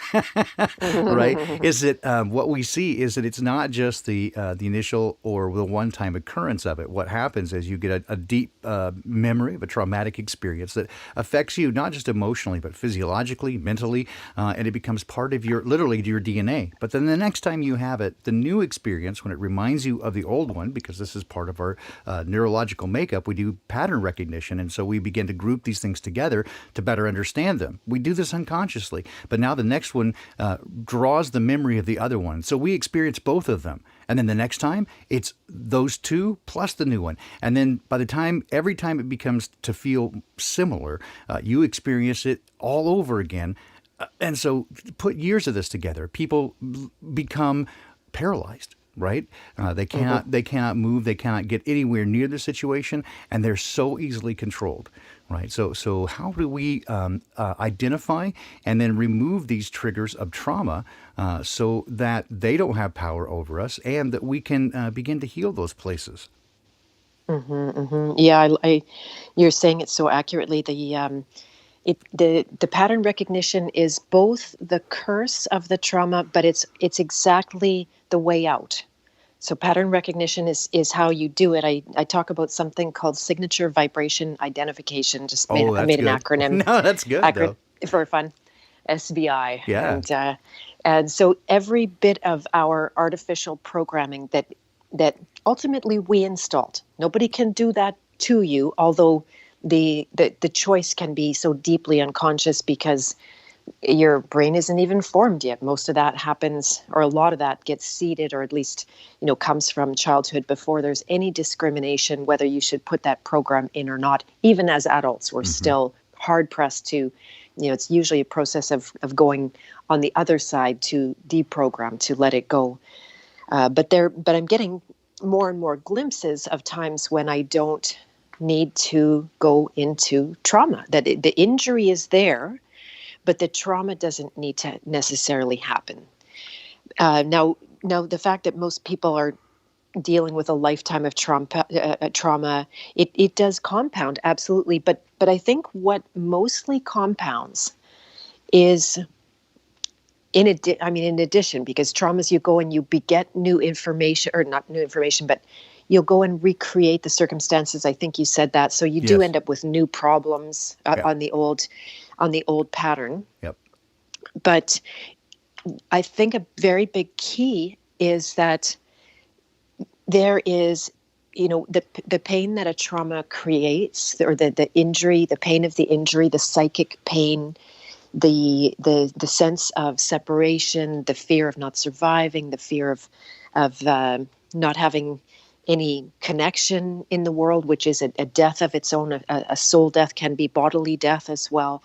[SPEAKER 1] right, is that what we see is that it's not just the initial or the one-time occurrence of it. What happens is you get a deep memory of a traumatic experience that affects affects you not just emotionally, but physiologically, mentally, and it becomes part of literally your DNA. But then the next time you have it, the new experience, when it reminds you of the old one, because this is part of our neurological makeup, we do pattern recognition, and so we begin to group these things together to better understand them. We do this unconsciously, but now the next one draws the memory of the other one. So we experience both of them. And then the next time, it's those two plus the new one. And then every time it becomes to feel similar, you experience it all over again. And so put years of this together, people become paralyzed. Right? They cannot move. They cannot get anywhere near the situation, and they're so easily controlled. Right? So how do we identify and then remove these triggers of trauma so that they don't have power over us, and that we can begin to heal those places?
[SPEAKER 2] Yeah, you're saying it so accurately. The pattern recognition is both the curse of the trauma, but it's exactly the way out. So pattern recognition is how you do it. I talk about something called signature vibration identification. I made an acronym.
[SPEAKER 1] No, that's good though.
[SPEAKER 2] For fun, SBI.
[SPEAKER 1] Yeah.
[SPEAKER 2] And so every bit of our artificial programming that ultimately we installed. Nobody can do that to you, although the choice can be so deeply unconscious because your brain isn't even formed yet. Most of that happens, or a lot of that gets seeded, or at least, comes from childhood before there's any discrimination whether you should put that program in or not. Even as adults, we're still hard pressed to, it's usually a process of going on the other side to deprogram, to let it go. But I'm getting more and more glimpses of times when I don't need to go into trauma, that the injury is there, but the trauma doesn't need to necessarily happen. Now, the fact that most people are dealing with a lifetime of trauma, it does compound, absolutely. But I think what mostly compounds is, in addition, because traumas, you go and you beget new information, or not new information, but you'll go and recreate the circumstances. I think you said that. So you do end up with new problems on the old pattern.
[SPEAKER 1] Yep.
[SPEAKER 2] But I think a very big key is that there is, the pain that a trauma creates, or the injury, the pain of the injury, the psychic pain, the sense of separation, the fear of not surviving, the fear of not having any connection in the world, which is a death of its own. A soul death can be bodily death as well.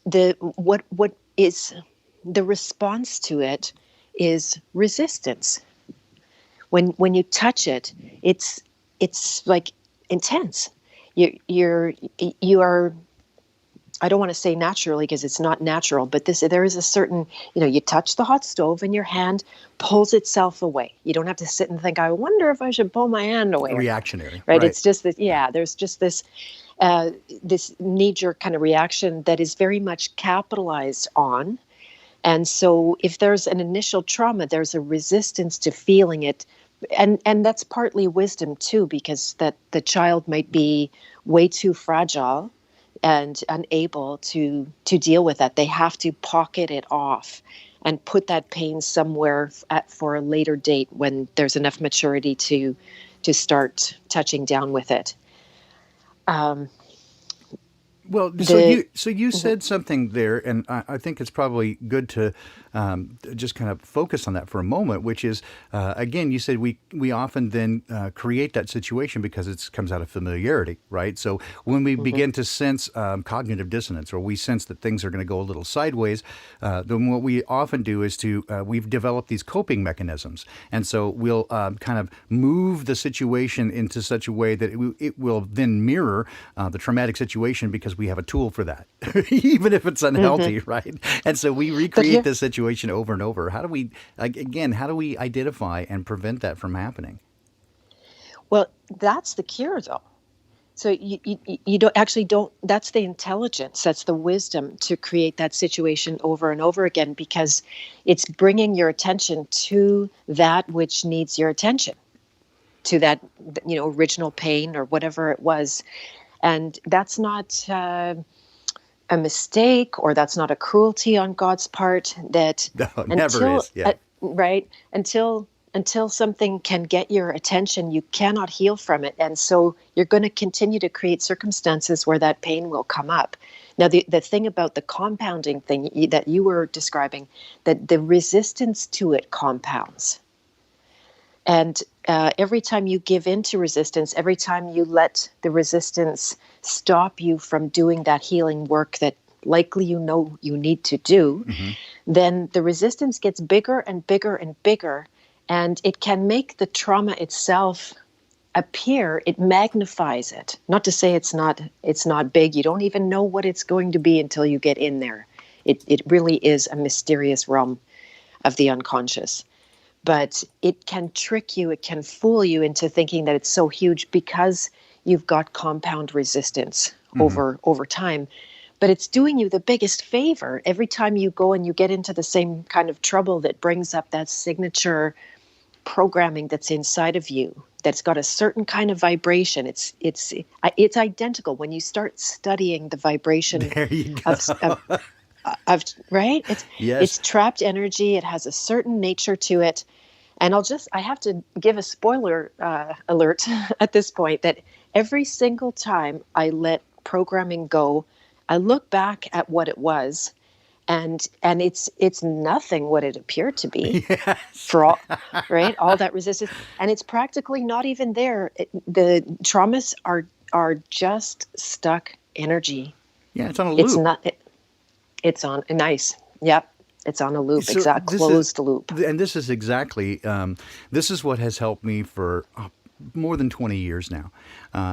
[SPEAKER 2] What is the response to it is resistance. When you touch it, it's like intense. You are. I don't want to say naturally, because it's not natural, but there is a certain, you touch the hot stove and your hand pulls itself away. You don't have to sit and think, I wonder if I should pull my hand away.
[SPEAKER 1] Reactionary.
[SPEAKER 2] Right? It's just that, there's just this knee-jerk kind of reaction that is very much capitalized on. And so if there's an initial trauma, there's a resistance to feeling it. And that's partly wisdom too, because that the child might be way too fragile and unable to deal with that. They have to pocket it off and put that pain somewhere for a later date when there's enough maturity to start touching down with it.
[SPEAKER 1] So you said something there, and I think it's probably good to just kind of focus on that for a moment, which is, again, you said we often then create that situation because it comes out of familiarity, right? So when we begin to sense cognitive dissonance, or we sense that things are going to go a little sideways, then what we often do is we've developed these coping mechanisms. And so we'll kind of move the situation into such a way that it will then mirror the traumatic situation, because we have a tool for that, even if it's unhealthy, right? And so we recreate the situation over and over. How do we identify and prevent that from happening?
[SPEAKER 2] Well, that's the cure, though. So you don't, that's the intelligence, that's the wisdom to create that situation over and over again, because it's bringing your attention to that which needs your attention, to that, original pain or whatever it was. And that's not a mistake, or that's not a cruelty on God's part. That
[SPEAKER 1] No, it never
[SPEAKER 2] until
[SPEAKER 1] is. Yeah.
[SPEAKER 2] right until something can get your attention, you cannot heal from it, and so you're going to continue to create circumstances where that pain will come up. Now, the thing about the compounding thing that you were describing, that the resistance to it compounds. And every time you give in to resistance, every time you let the resistance stop you from doing that healing work that likely you know you need to do,
[SPEAKER 1] Hmm.
[SPEAKER 2] then the resistance gets bigger and bigger and bigger. And it can make the trauma itself appear, it magnifies it. Not to say it's not big. You don't even know what it's going to be until you get in there. It really is a mysterious realm of the unconscious. But it can trick you, it can fool you into thinking that it's so huge because you've got compound resistance
[SPEAKER 1] Hmm.
[SPEAKER 2] over time. But it's doing you the biggest favor every time you go and you get into the same kind of trouble that brings up that signature programming that's inside of you, that's got a certain kind of vibration. It's identical when you start studying the vibration
[SPEAKER 1] There you
[SPEAKER 2] of,
[SPEAKER 1] go.
[SPEAKER 2] of of right. It's
[SPEAKER 1] Yes.
[SPEAKER 2] trapped energy. It has a certain nature to it. And I have to give a spoiler alert at this point, that every single time I let programming go, I look back at what it was, and it's nothing what it appeared to be,
[SPEAKER 1] Yes.
[SPEAKER 2] for all, right? All that resistance, and it's practically not even there. The traumas are just stuck energy.
[SPEAKER 1] Yeah, it's on a
[SPEAKER 2] It's
[SPEAKER 1] loop.
[SPEAKER 2] not. It's on nice. Yep. It's on a loop.
[SPEAKER 1] So
[SPEAKER 2] Exact closed loop.
[SPEAKER 1] this is exactly, this is what has helped me for more than 20 years now,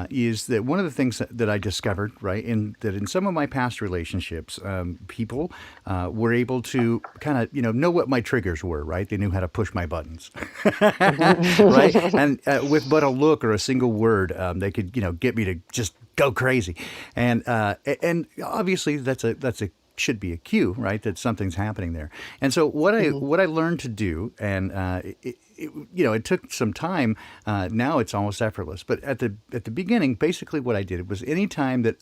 [SPEAKER 1] is that one of the things that I discovered, right, in some of my past relationships, people were able to kind of, know what my triggers were, right? They knew how to push my buttons, right? And with but a look or a single word, they could, get me to just go crazy. And obviously that's a should be a cue, right, that something's happening there. And so
[SPEAKER 2] Mhm.
[SPEAKER 1] what I learned to do, and it took some time. Now it's almost effortless. But at the beginning, basically what I did was anytime that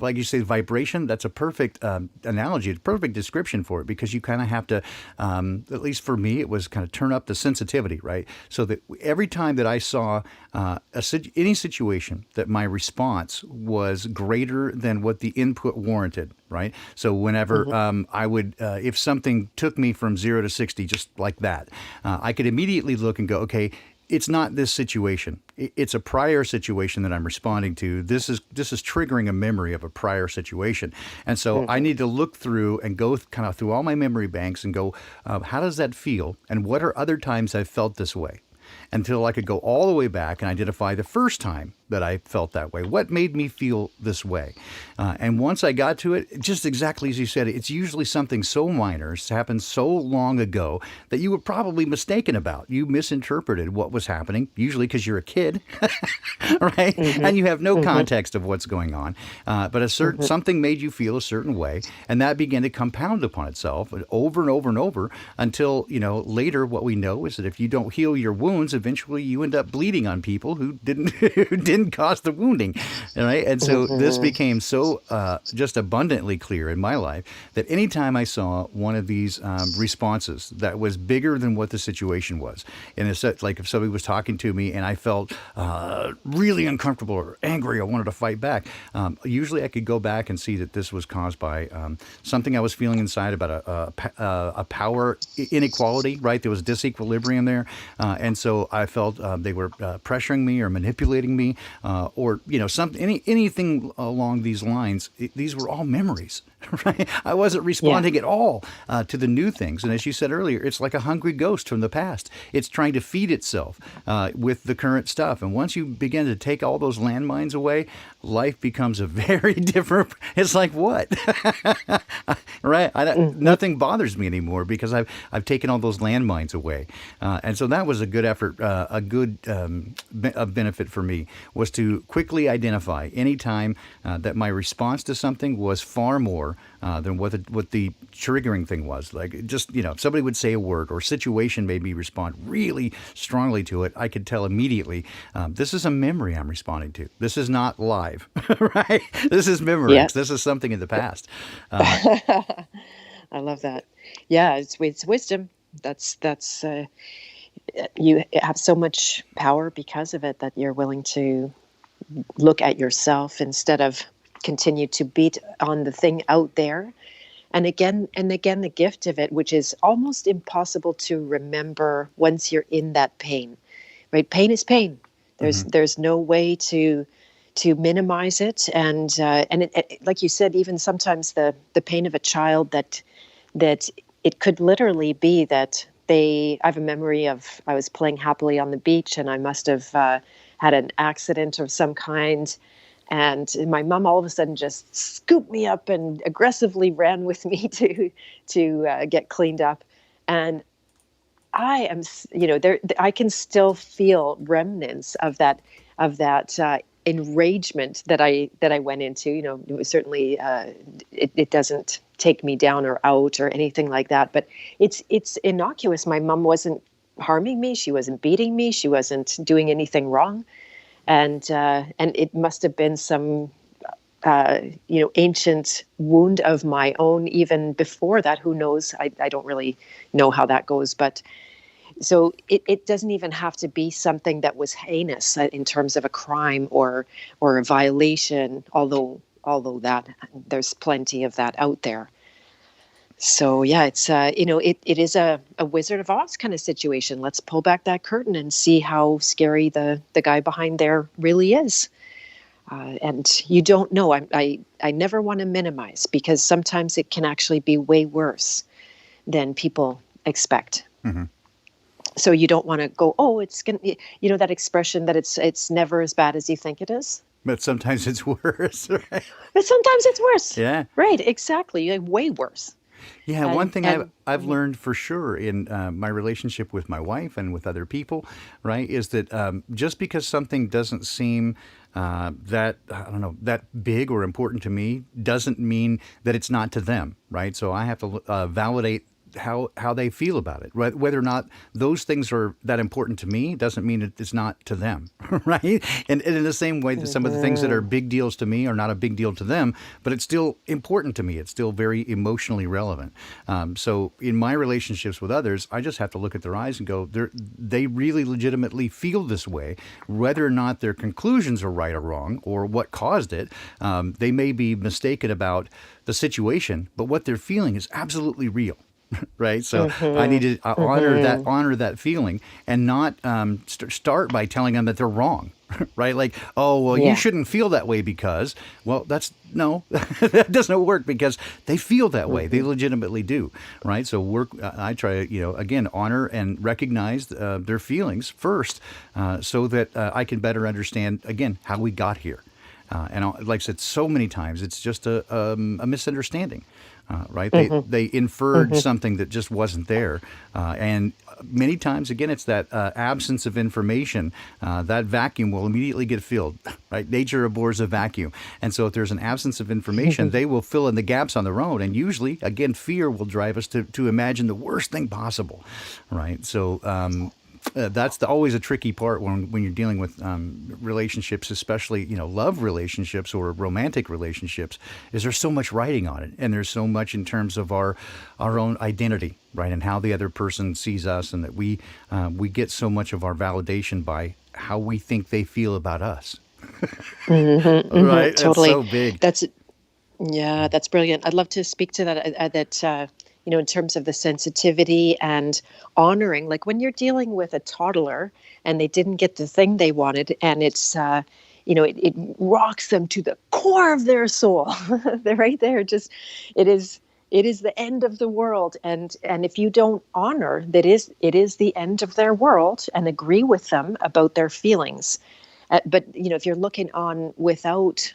[SPEAKER 1] like you say, vibration. That's a perfect analogy, a perfect description for it, because you kind of have to, at least for me, it was kind of turn up the sensitivity, right? So that every time that I saw any situation that my response was greater than what the input warranted, right? So whenever
[SPEAKER 2] Mhm.
[SPEAKER 1] I would, if something took me from 0 to 60, just like that, I could immediately look and go, okay, it's not this situation. It's a prior situation that I'm responding to. This is triggering a memory of a prior situation, and so I
[SPEAKER 2] Mhm.
[SPEAKER 1] need to look through and go kind of through all my memory banks and go, how does that feel, and what are other times I've felt this way, until I could go all the way back and identify the first time that I felt that way. What made me feel this way? And once I got to it, just exactly as you said, it's usually something so minor, it's happened so long ago that you were probably mistaken about. You misinterpreted what was happening, usually because you're a kid, right?
[SPEAKER 2] Mhm.
[SPEAKER 1] And you have no
[SPEAKER 2] Mhm.
[SPEAKER 1] context of what's going on. But
[SPEAKER 2] Mhm.
[SPEAKER 1] something made you feel a certain way, and that began to compound upon itself over and over and over until, later what we know is that if you don't heal your wounds, eventually you end up bleeding on people who didn't who didn't cause the wounding, right? And so this
[SPEAKER 2] Mhm.
[SPEAKER 1] became so just abundantly clear in my life that anytime I saw one of these responses that was bigger than what the situation was, and it's like if somebody was talking to me and I felt really uncomfortable or angry, I wanted to fight back. Usually, I could go back and see that this was caused by something I was feeling inside about a power inequality. Right, there was disequilibrium there, and so I felt they were pressuring me or manipulating me, or anything along these lines. These were all memories. Right, I wasn't
[SPEAKER 2] Yeah.
[SPEAKER 1] responding at all to the new things, and as you said earlier, it's like a hungry ghost from the past. It's trying to feed itself with the current stuff, and once you begin to take all those landmines away, life becomes a very different. It's like what, right?
[SPEAKER 2] Mhm.
[SPEAKER 1] Nothing bothers me anymore because I've taken all those landmines away, and so that was a good effort, a good a benefit for me. was to quickly identify any time that my response to something was far more than what the triggering thing was. Like, just, if somebody would say a word or situation made me respond really strongly to it, I could tell immediately, this is a memory I'm responding to. This is not live, right? This is Memorex.
[SPEAKER 2] Yes.
[SPEAKER 1] This is something in the past.
[SPEAKER 2] I love that. Yeah, it's wisdom. That's you have so much power because of it that you're willing to look at yourself instead of continue to beat on the thing out there. And again, the gift of it, which is almost impossible to remember once you're in that pain, right? Pain is pain. There's no way to minimize it. And like you said, even sometimes the pain of a child that it could literally be that I have a memory of, I was playing happily on the beach and I must have had an accident of some kind. And my mom all of a sudden just scooped me up and aggressively ran with me to get cleaned up. And I am, there. I can still feel remnants of that enragement that I went into. It was certainly it doesn't take me down or out or anything like that. But it's innocuous. My mom wasn't harming me. She wasn't beating me. She wasn't doing anything wrong. And it must have been some ancient wound of my own even before that. Who knows? I don't really know how that goes, but so it doesn't even have to be something that was heinous in terms of a crime or a violation, although that there's plenty of that out there. So yeah, it's it is a Wizard of Oz kind of situation. Let's pull back that curtain and see how scary the guy behind there really is. And you don't know. I never want to minimize, because sometimes it can actually be way worse than people expect.
[SPEAKER 1] Mm-hmm.
[SPEAKER 2] So you don't want to go, oh, it's gonna, that expression that it's never as bad as you think it is.
[SPEAKER 1] But sometimes it's worse, right?
[SPEAKER 2] But sometimes it's worse.
[SPEAKER 1] Yeah.
[SPEAKER 2] Right. Exactly. Like, way worse.
[SPEAKER 1] Yeah,
[SPEAKER 2] And
[SPEAKER 1] one thing
[SPEAKER 2] and
[SPEAKER 1] I've learned for sure in my relationship with my wife and with other people, right, is that just because something doesn't seem that, I don't know, that big or important to me, doesn't mean that it's not to them, right? So I have to validate how they feel about it. Right? Whether or not those things are that important to me doesn't mean it's not to them, right? And in the same way that some of the things that are big deals to me are not a big deal to them, but it's still important to me. It's still very emotionally relevant. So in my relationships with others, I just have to look at their eyes and go, they really legitimately feel this way, whether or not their conclusions are right or wrong or what caused it. They may be mistaken about the situation, but what they're feeling is absolutely real. Right, so I need to honor that feeling, and not start by telling them that they're wrong. Right, like, oh well,
[SPEAKER 2] yeah.
[SPEAKER 1] you shouldn't feel that way because, well, that doesn't work, because they feel that way. They legitimately do. Right, so I try to again honor and recognize their feelings first, so that I can better understand again how we got here. And like I said, so many times it's just a misunderstanding. Right? They inferred something that just wasn't there. And many times, again, it's that absence of information. That vacuum will immediately get filled. Right? Nature abhors a vacuum. And so if there's an absence of information, they will fill in the gaps on their own. And usually, again, fear will drive us to imagine the worst thing possible. Right? So that's always a tricky part when you're dealing with relationships, especially love relationships or romantic relationships. Is there's so much writing on it, and there's so much in terms of our own identity, right, and how the other person sees us, and that we get so much of our validation by how we think they feel about us. Right,
[SPEAKER 2] Totally.
[SPEAKER 1] it's so big.
[SPEAKER 2] That's brilliant. I'd love to speak to that. In terms of the sensitivity and honoring, like when you're dealing with a toddler and they didn't get the thing they wanted, and it's, it rocks them to the core of their soul. They're right there. It is the end of the world. And if you don't honor that it is the end of their world and agree with them about their feelings. But, if you're looking on without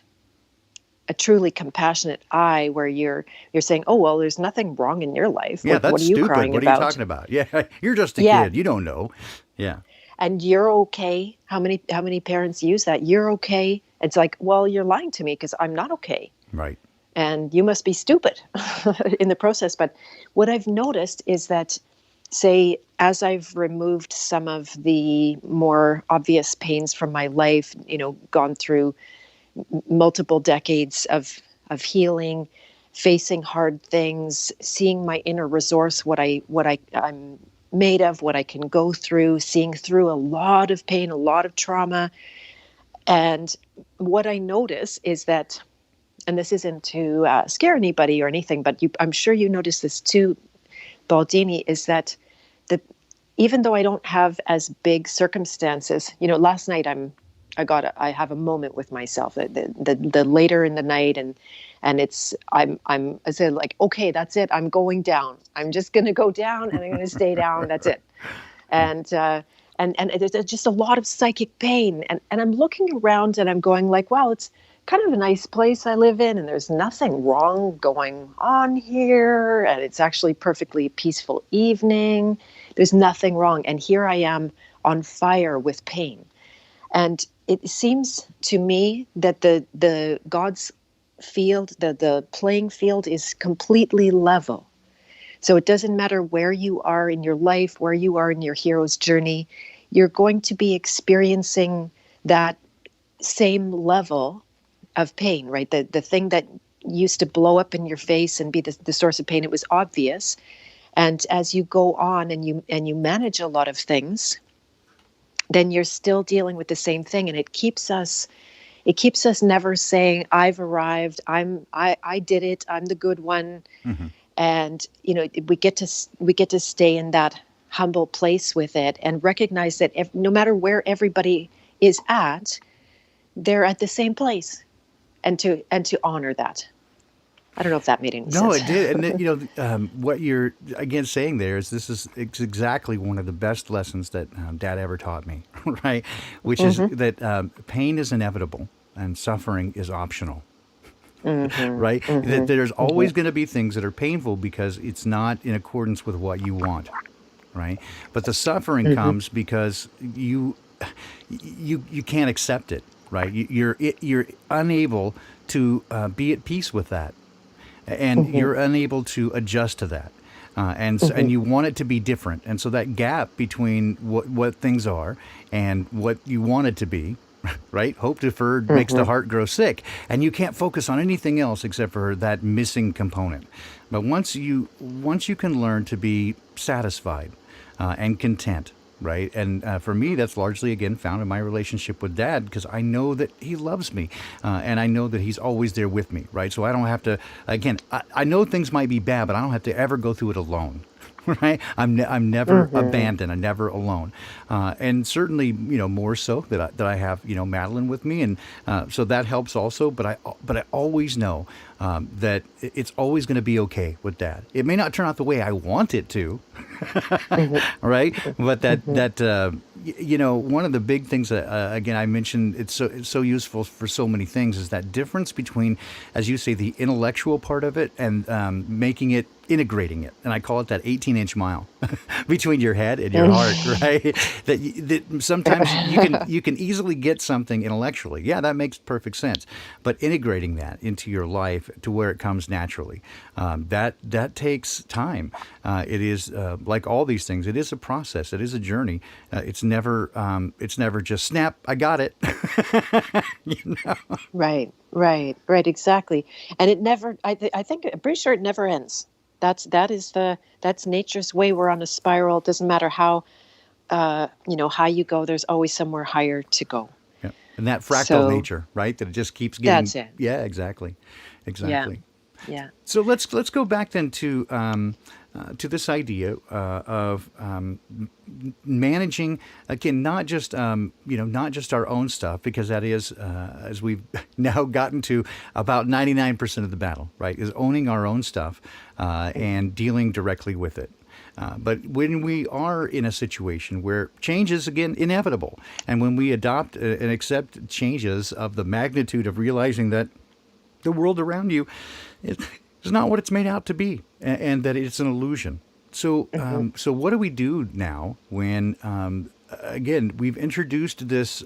[SPEAKER 2] a truly compassionate eye, where you're saying, oh, well, there's nothing wrong in your life.
[SPEAKER 1] Yeah, that's
[SPEAKER 2] what are you
[SPEAKER 1] stupid.
[SPEAKER 2] crying
[SPEAKER 1] What
[SPEAKER 2] about?
[SPEAKER 1] are you talking about? Yeah, you're just a kid. You don't know. Yeah.
[SPEAKER 2] and you're okay. How many parents use that? You're okay. It's like, well, you're lying to me because I'm not okay.
[SPEAKER 1] Right.
[SPEAKER 2] And you must be stupid in the process. But what I've noticed is that, say, as I've removed some of the more obvious pains from my life, gone through multiple decades of healing, facing hard things, seeing my inner resource, I'm made of, what I can go through, seeing through a lot of pain, a lot of trauma. And what I notice is that, and this isn't to scare anybody or anything, but I'm sure you notice this too, Baldini, is that the even though I don't have as big circumstances, last night I have a moment with myself. The later in the night, and I said, like, okay, that's it. I'm going down. I'm just going to go down, and I'm going to stay down. That's it. And there's just a lot of psychic pain, and I'm looking around and I'm going like, wow, it's kind of a nice place I live in, and there's nothing wrong going on here, and it's actually perfectly peaceful evening. There's nothing wrong, and here I am on fire with pain. And it seems to me that the God's field, the playing field, is completely level. So it doesn't matter where you are in your life, where you are in your hero's journey, you're going to be experiencing that same level of pain, right? The thing that used to blow up in your face and be the source of pain, it was obvious. And as you go on and you manage a lot of things, then you're still dealing with the same thing, and it keeps us never saying, I've arrived, I did it, I'm the good one.
[SPEAKER 1] Mm-hmm.
[SPEAKER 2] And we get to stay in that humble place with it and recognize that no matter where everybody is at, they're at the same place, and to honor that. I don't know if that made any sense.
[SPEAKER 1] No, it did. And what you're again saying there is it's exactly one of the best lessons that Dad ever taught me, right? Which is that pain is inevitable and suffering is optional. Right? That there's always going to be things that are painful because it's not in accordance with what you want, right? But the suffering comes because you can't accept it, right? You're unable to be at peace with that, and you're unable to adjust to that. And you want it to be different, and so that gap between what things are and what you want it to be, right? Hope deferred makes the heart grow sick, and you can't focus on anything else except for that missing component. But once you can learn to be satisfied and content, right? And for me, that's largely again found in my relationship with Dad, because I know that he loves me, and I know that he's always there with me, right? So I don't have to. Again, I know things might be bad, but I don't have to ever go through it alone. Right, I'm never abandoned. I'm never alone, and certainly more so that I have Madeline with me, and so that helps also. But I always know that it's always going to be okay with Dad. It may not turn out the way I want it to, right? But one of the big things that again I mentioned, it's so useful for so many things, is that difference between, as you say, the intellectual part of it and integrating it, and I call it that 18-inch mile between your head and your heart, right? That sometimes you can easily get something intellectually. Yeah, that makes perfect sense. But integrating that into your life to where it comes naturally, that takes time. It is like all these things. It is a process. It is a journey. It's never just snap. I got it.
[SPEAKER 2] Right, exactly. And it never. I'm pretty sure it never ends. That's nature's way. We're on a spiral. It doesn't matter how high you go. There's always somewhere higher to go.
[SPEAKER 1] Yeah. And that fractal nature, right? That it just keeps getting.
[SPEAKER 2] That's it.
[SPEAKER 1] Yeah, exactly.
[SPEAKER 2] Yeah.
[SPEAKER 1] So let's go back then to this idea of managing, again, not just our own stuff, because that is, as we've now gotten to, about 99% of the battle, right? Is owning our own stuff and dealing directly with it. But when we are in a situation where change is, again, inevitable, and when we adopt and accept changes of the magnitude of realizing that the world around you is not what it's made out to be, and that it's an illusion. So, so what do we do now when again, we've introduced this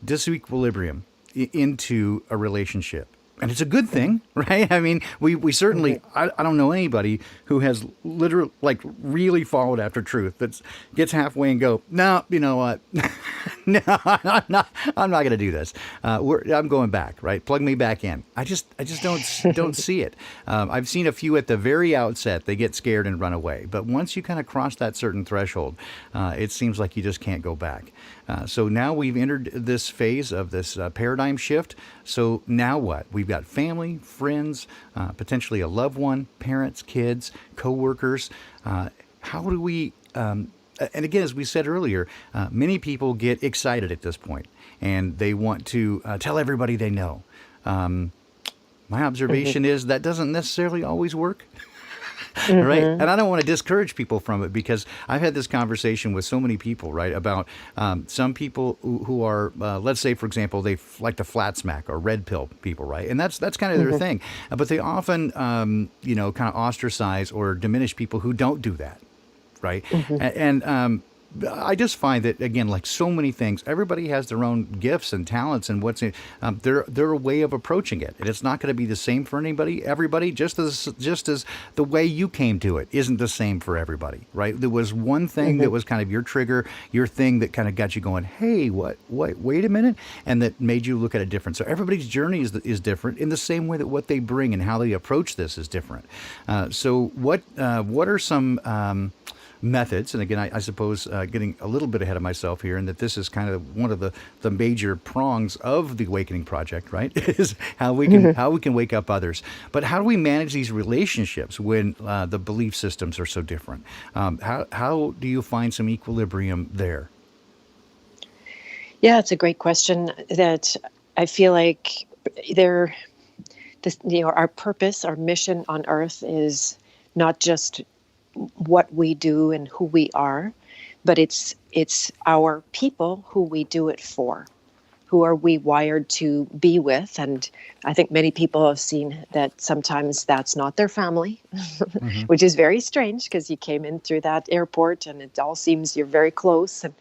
[SPEAKER 1] disequilibrium into a relationship. And it's a good thing, right? I mean, we certainly, I don't know anybody who has literally, like, really followed after truth that gets halfway and go, no, you know what? No, I'm not going to do this. I'm going back, right? Plug me back in. I just don't see it. I've seen a few at the very outset. They get scared and run away. But once you kind of cross that certain threshold, it seems like you just can't go back. So now we've entered this phase of this paradigm shift. So now what? We've got family, friends, potentially a loved one, parents, kids, coworkers. How do we? And again, as we said earlier, many people get excited at this point, and they want to tell everybody they know. My observation is that doesn't necessarily always work. Right. And I don't want to discourage people from it, because I've had this conversation with so many people, right, about some people who are, let's say, for example, they like to flat smack or red pill people. Right. And that's kind of their thing. But they often, kind of ostracize or diminish people who don't do that. Right. And I just find that, again, like so many things, everybody has their own gifts and talents and what's in, their way of approaching it. And it's not going to be the same for everybody, just as the way you came to it isn't the same for everybody. Right. There was one thing that was kind of your trigger, your thing that kind of got you going, hey, wait a minute. And that made you look at it different. So everybody's journey is different, in the same way that what they bring and how they approach this is different. So what are some methods, and again, I suppose getting a little bit ahead of myself here, and that this is kind of one of the major prongs of the Awakening Project, right? Is how we can wake up others. But how do we manage these relationships when the belief systems are so different? How do you find some equilibrium there?
[SPEAKER 2] Yeah, it's a great question that I feel like our purpose, our mission on Earth is not just what we do and who we are, but it's our people who we do it for. Who are we wired to be with? And I think many people have seen that sometimes that's not their family, which is very strange, because you came in through that airport and it all seems you're very close. And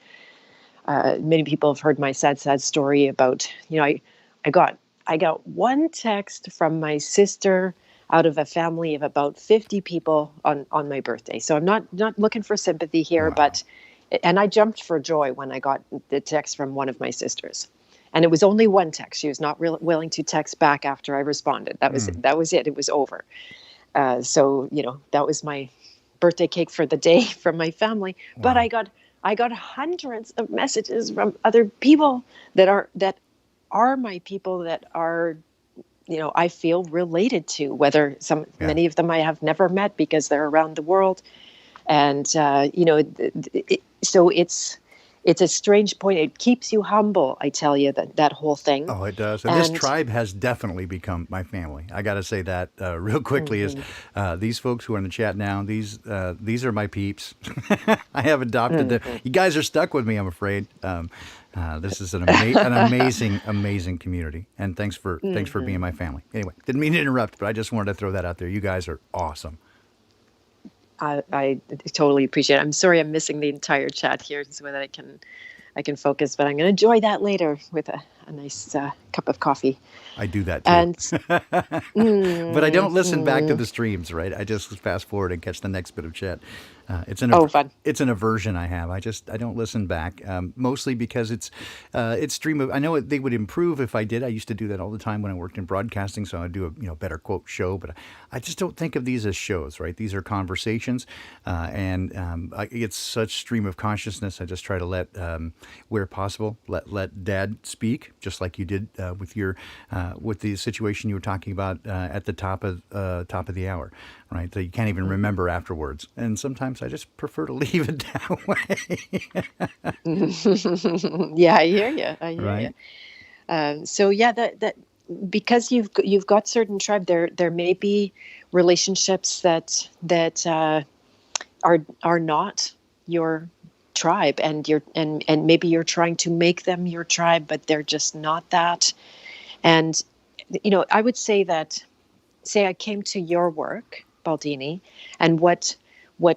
[SPEAKER 2] many people have heard my sad story about, I got one text from my sister out of a family of about 50 people on my birthday. So I'm not looking for sympathy here,
[SPEAKER 1] Wow.
[SPEAKER 2] and I jumped for joy when I got the text from one of my sisters. And it was only one text. She was not willing to text back after I responded. That was it. It was over. So, that was my birthday cake for the day from my family.
[SPEAKER 1] Wow.
[SPEAKER 2] But I got hundreds of messages from other people that are my people, that are, I feel related to, whether many of them I have never met because they're around the world. And, so it's a strange point. It keeps you humble, I tell you, that whole thing.
[SPEAKER 1] Oh, it does. And this tribe has definitely become my family. I got to say that real quickly is these folks who are in the chat now, these are my peeps. I have adopted them. You guys are stuck with me, I'm afraid. This is an amazing community. And thanks for being my family. Anyway, didn't mean to interrupt, but I just wanted to throw that out there. You guys are awesome.
[SPEAKER 2] I totally appreciate it. I'm sorry I'm missing the entire chat here so that I can focus, but I'm going to enjoy that later with a nice cup of coffee.
[SPEAKER 1] I do that too.
[SPEAKER 2] And
[SPEAKER 1] but I don't listen back to the streams, right? I just fast forward and catch the next bit of chat. It's an aversion I have. I don't listen back, mostly because it's stream of. I know they would improve if I did. I used to do that all the time when I worked in broadcasting, so I'd do a better quote show. But I just don't think of these as shows, right? These are conversations, and it's such stream of consciousness. I just try to let, where possible, let Dad speak, just like you did with the situation you were talking about at the top of the hour, right? That you can't even remember afterwards, and sometimes I just prefer to leave it that
[SPEAKER 2] way. Yeah, I hear you. So yeah, that because you've got certain tribe, there may be relationships that are not your tribe, and maybe you're trying to make them your tribe, but they're just not that. And I would say that, say I came to your work, Baldini, and what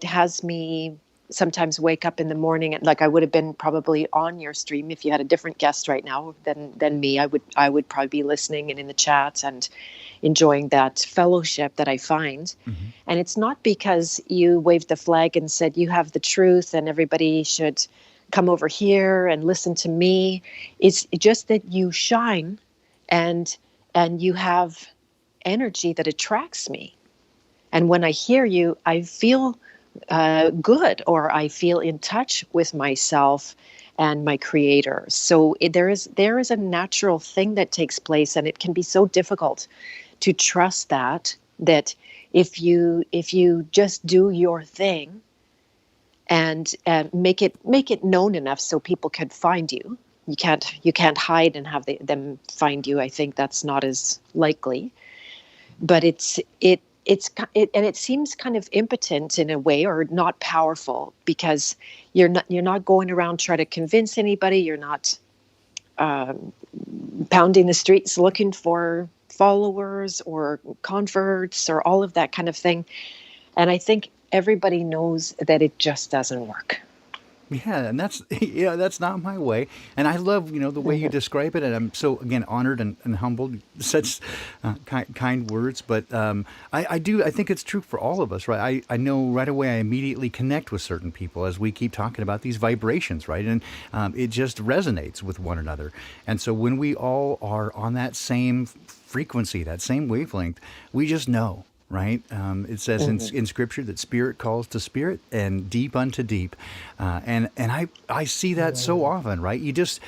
[SPEAKER 2] has me sometimes wake up in the morning and like I would have been probably on your stream if you had a different guest right now than me. I would probably be listening and in the chat and enjoying that fellowship that I find.
[SPEAKER 1] Mm-hmm.
[SPEAKER 2] And it's not because you waved the flag and said you have the truth and everybody should come over here and listen to me. It's just that you shine and you have energy that attracts me. And when I hear you, I feel good, or I feel in touch with myself and my creator. So there is a natural thing that takes place, and it can be so difficult to trust that if you just do your thing and make it known enough so people can find you. You can't hide and have them find you. I think that's not as likely. But it seems kind of impotent in a way, or not powerful, because you're not going around trying to convince anybody. You're not pounding the streets looking for followers or converts or all of that kind of thing. And I think everybody knows that it just doesn't work.
[SPEAKER 1] Yeah, and that's not my way. And I love, the way you describe it, and I'm so, again, honored and humbled. Such kind words, but I think it's true for all of us, right? I know right away I immediately connect with certain people as we keep talking about these vibrations, right? And it just resonates with one another. And so when we all are on that same frequency, that same wavelength, we just know. Right? It says in Scripture that spirit calls to spirit and deep unto deep. And I see that so often, right? You just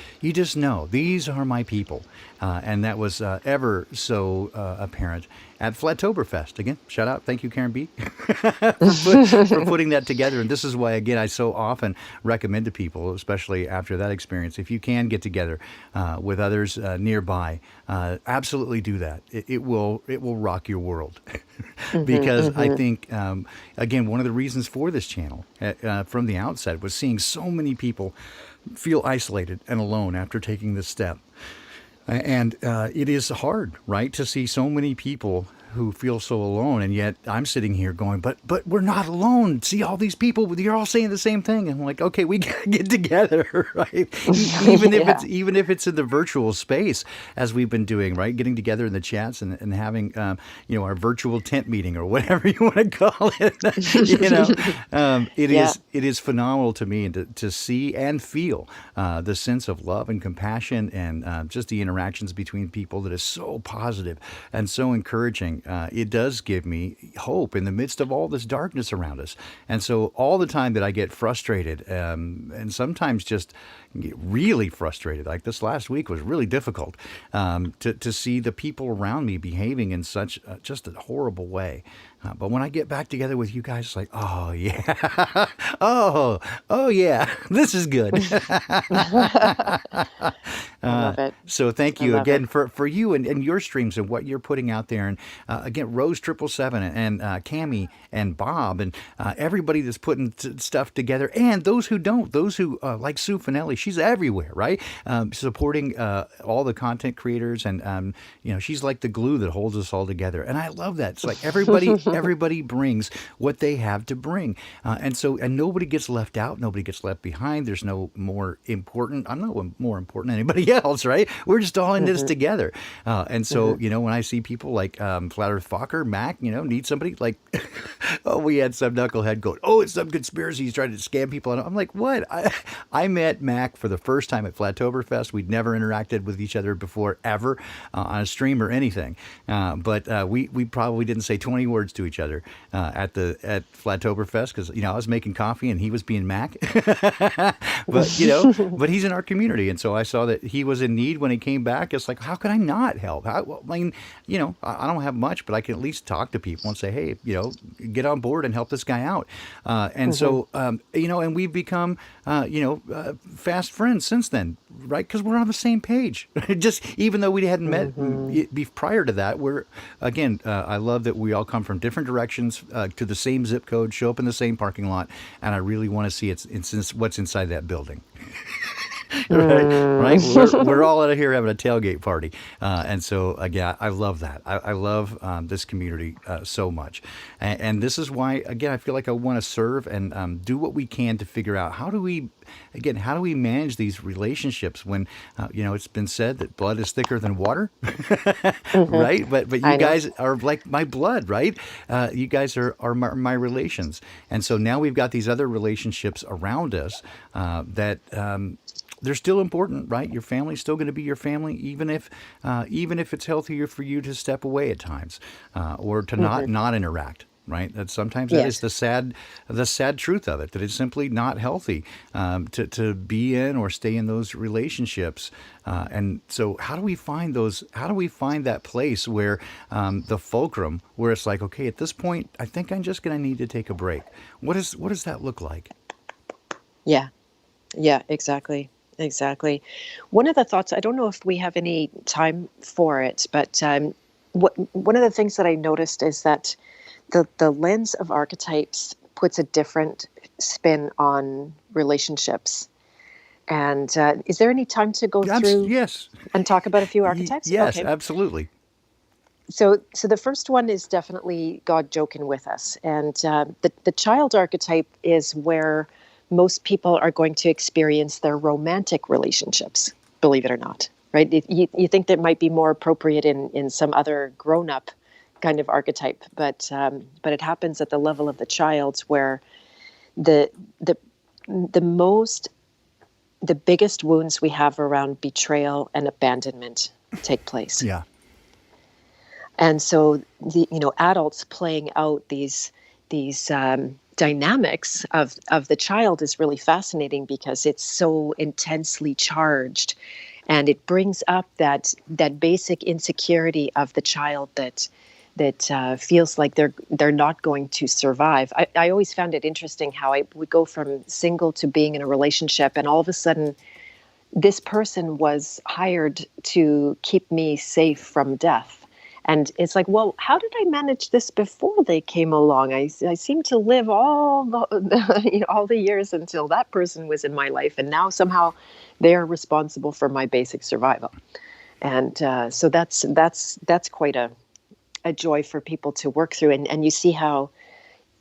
[SPEAKER 1] know, these are my people. And that was ever so apparent at Flattoberfest. Again, shout out. Thank you, Karen B. for putting that together. And this is why, again, I so often recommend to people, especially after that experience, if you can get together with others nearby, absolutely do that. It will rock your world. Because I think, again, one of the reasons for this channel from the outset was seeing so many people feel isolated and alone after taking this step. And it is hard, right, to see so many people who feel so alone, and yet I'm sitting here going, but we're not alone. See all these people, you're all saying the same thing. And I'm like, okay, we gotta get together, right? Even if it's in the virtual space, as we've been doing, right? Getting together in the chats and having our virtual tent meeting or whatever you want to call it. It is phenomenal to me to see and feel the sense of love and compassion and just the interactions between people that is so positive and so encouraging. It does give me hope in the midst of all this darkness around us. And so all the time that I get frustrated and sometimes just get really frustrated, like this last week was really difficult to see the people around me behaving in such just a horrible way. But when I get back together with you guys, it's like, oh, yeah. oh, yeah. This is good.
[SPEAKER 2] I love it.
[SPEAKER 1] So thank you again for you and your streams and what you're putting out there. And again, Rose 777 and Cammie and Bob and everybody that's putting stuff together. And those who don't, those who like Sue Finelli, she's everywhere, right? Supporting all the content creators. And, she's like the glue that holds us all together. And I love that. It's like everybody brings what they have to bring. And nobody gets left out. Nobody gets left behind. There's no more important. I'm not more important than anybody else, right? We're just all in this together. When I see people like Flat Earth Fokker, Mac, need somebody like, we had some knucklehead going, it's some conspiracy. He's trying to scam people. And I'm like, what? I met Mac for the first time at Flattoberfest. We'd never interacted with each other before, ever, on a stream or anything. But we probably didn't say 20 words to each other at Flattoberfest because I was making coffee and he was being Mac. but he's in our community, and so I saw that he was in need when he came back. It's like, how can I not help? I don't have much, but I can at least talk to people and say, hey, get on board and help this guy out. And we've become fast friends since then, right? Because we're on the same page. Just even though we hadn't met prior to that, we're again. I love that we all come from different directions to the same zip code, show up in the same parking lot, and I really want to see what's inside that building. Right. We're
[SPEAKER 2] Mm.
[SPEAKER 1] all out of here having a tailgate party, and so again, I love that. I love this community so much, and this is why again I feel like I want to serve and do what we can to figure out how do we manage these relationships when it's been said that blood is thicker than water,
[SPEAKER 2] Hmm.
[SPEAKER 1] right? But you
[SPEAKER 2] I know.
[SPEAKER 1] guys are like my blood, right? You guys are my relations, and so now we've got these other relationships around us that. They're still important, right? Your family's still going to be your family, even if it's healthier for you to step away at times, or to
[SPEAKER 2] Hmm.
[SPEAKER 1] not interact. Right. That sometimes that is
[SPEAKER 2] Yes.
[SPEAKER 1] the sad truth of it. That it's simply not healthy to be in or stay in those relationships. And so, how do we find those? How do we find that place where the fulcrum, where it's like, okay, at this point, I think I'm just going to need to take a break. What does that look like?
[SPEAKER 2] Yeah. Yeah, exactly. Exactly. One of the thoughts, I don't know if we have any time for it, but one of the things that I noticed is that the lens of archetypes puts a different spin on relationships. And is there any time to go through
[SPEAKER 1] Yes.
[SPEAKER 2] and talk about a few archetypes?
[SPEAKER 1] Yes,
[SPEAKER 2] Okay.
[SPEAKER 1] absolutely.
[SPEAKER 2] So the first one is definitely God joking with us, and the child archetype is where most people are going to experience their romantic relationships. Believe it or not, right? You think that might be more appropriate in some other grown up kind of archetype, but it happens at the level of the child where the the the most the biggest wounds we have around betrayal and abandonment take place.
[SPEAKER 1] Yeah.
[SPEAKER 2] And so the adults playing out these dynamics of the child is really fascinating because it's so intensely charged, and it brings up that basic insecurity of the child that feels like they're not going to survive. I always found it interesting how I would go from single to being in a relationship, and all of a sudden this person was hired to keep me safe from death. And it's like, well, how did I manage this before they came along? I seem to live all the all the years until that person was in my life, and now somehow they are responsible for my basic survival. And so that's quite a joy for people to work through. And you see how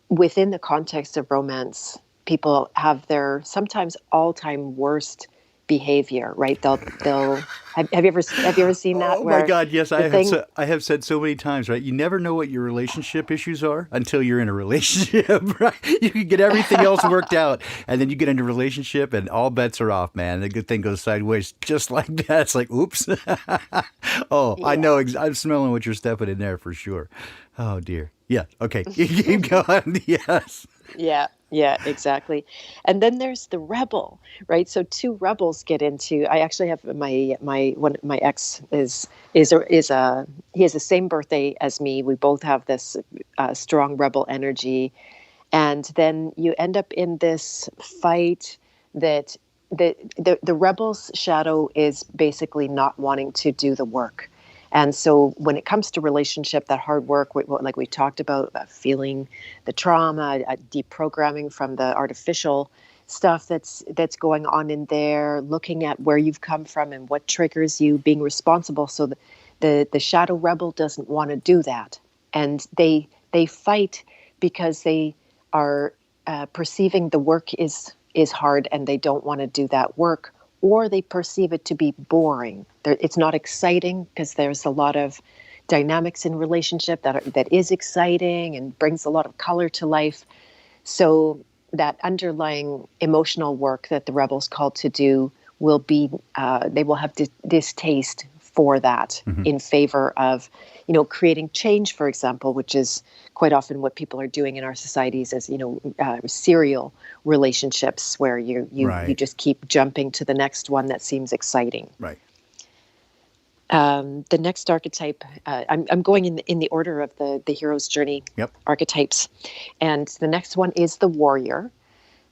[SPEAKER 2] within the context of romance, people have their sometimes all-time worst behavior, right? They'll have you ever seen that
[SPEAKER 1] Oh my
[SPEAKER 2] where
[SPEAKER 1] God, yes,
[SPEAKER 2] the thing
[SPEAKER 1] I have said so many times, right? You never know what your relationship issues are until you're in a relationship, right? You can get everything else worked out, and then you get into a relationship, and all bets are off, man. The good thing goes sideways just like that. It's like, oops. Oh, I know.
[SPEAKER 2] yeah.
[SPEAKER 1] I'm smelling what you're stepping in there for sure. Oh dear. Yeah. Okay. Keep going. Yes.
[SPEAKER 2] Yeah, yeah, exactly. And then there's the rebel, right? So two rebels get into. I actually have my ex is a he has the same birthday as me. We both have this strong rebel energy, and then you end up in this fight that the rebel's shadow is basically not wanting to do the work. And so when it comes to relationship, that hard work, like we talked about feeling the trauma, deprogramming from the artificial stuff that's going on in there, looking at where you've come from and what triggers you, being responsible. So the shadow rebel doesn't want to do that, and they fight because they are perceiving the work is hard, and they don't want to do that work, or they perceive it to be boring. It's not exciting because there's a lot of dynamics in relationship that is exciting and brings a lot of color to life. So that underlying emotional work that the rebels called to do will be they will have distaste for that
[SPEAKER 1] Hmm.
[SPEAKER 2] in favor of creating change, for example, which is quite often what people are doing in our societies as serial relationships where you
[SPEAKER 1] Right.
[SPEAKER 2] just keep jumping to the next one that seems exciting.
[SPEAKER 1] Right.
[SPEAKER 2] The next archetype, I'm going in the order of the hero's journey
[SPEAKER 1] Yep.
[SPEAKER 2] archetypes, and the next one is the warrior.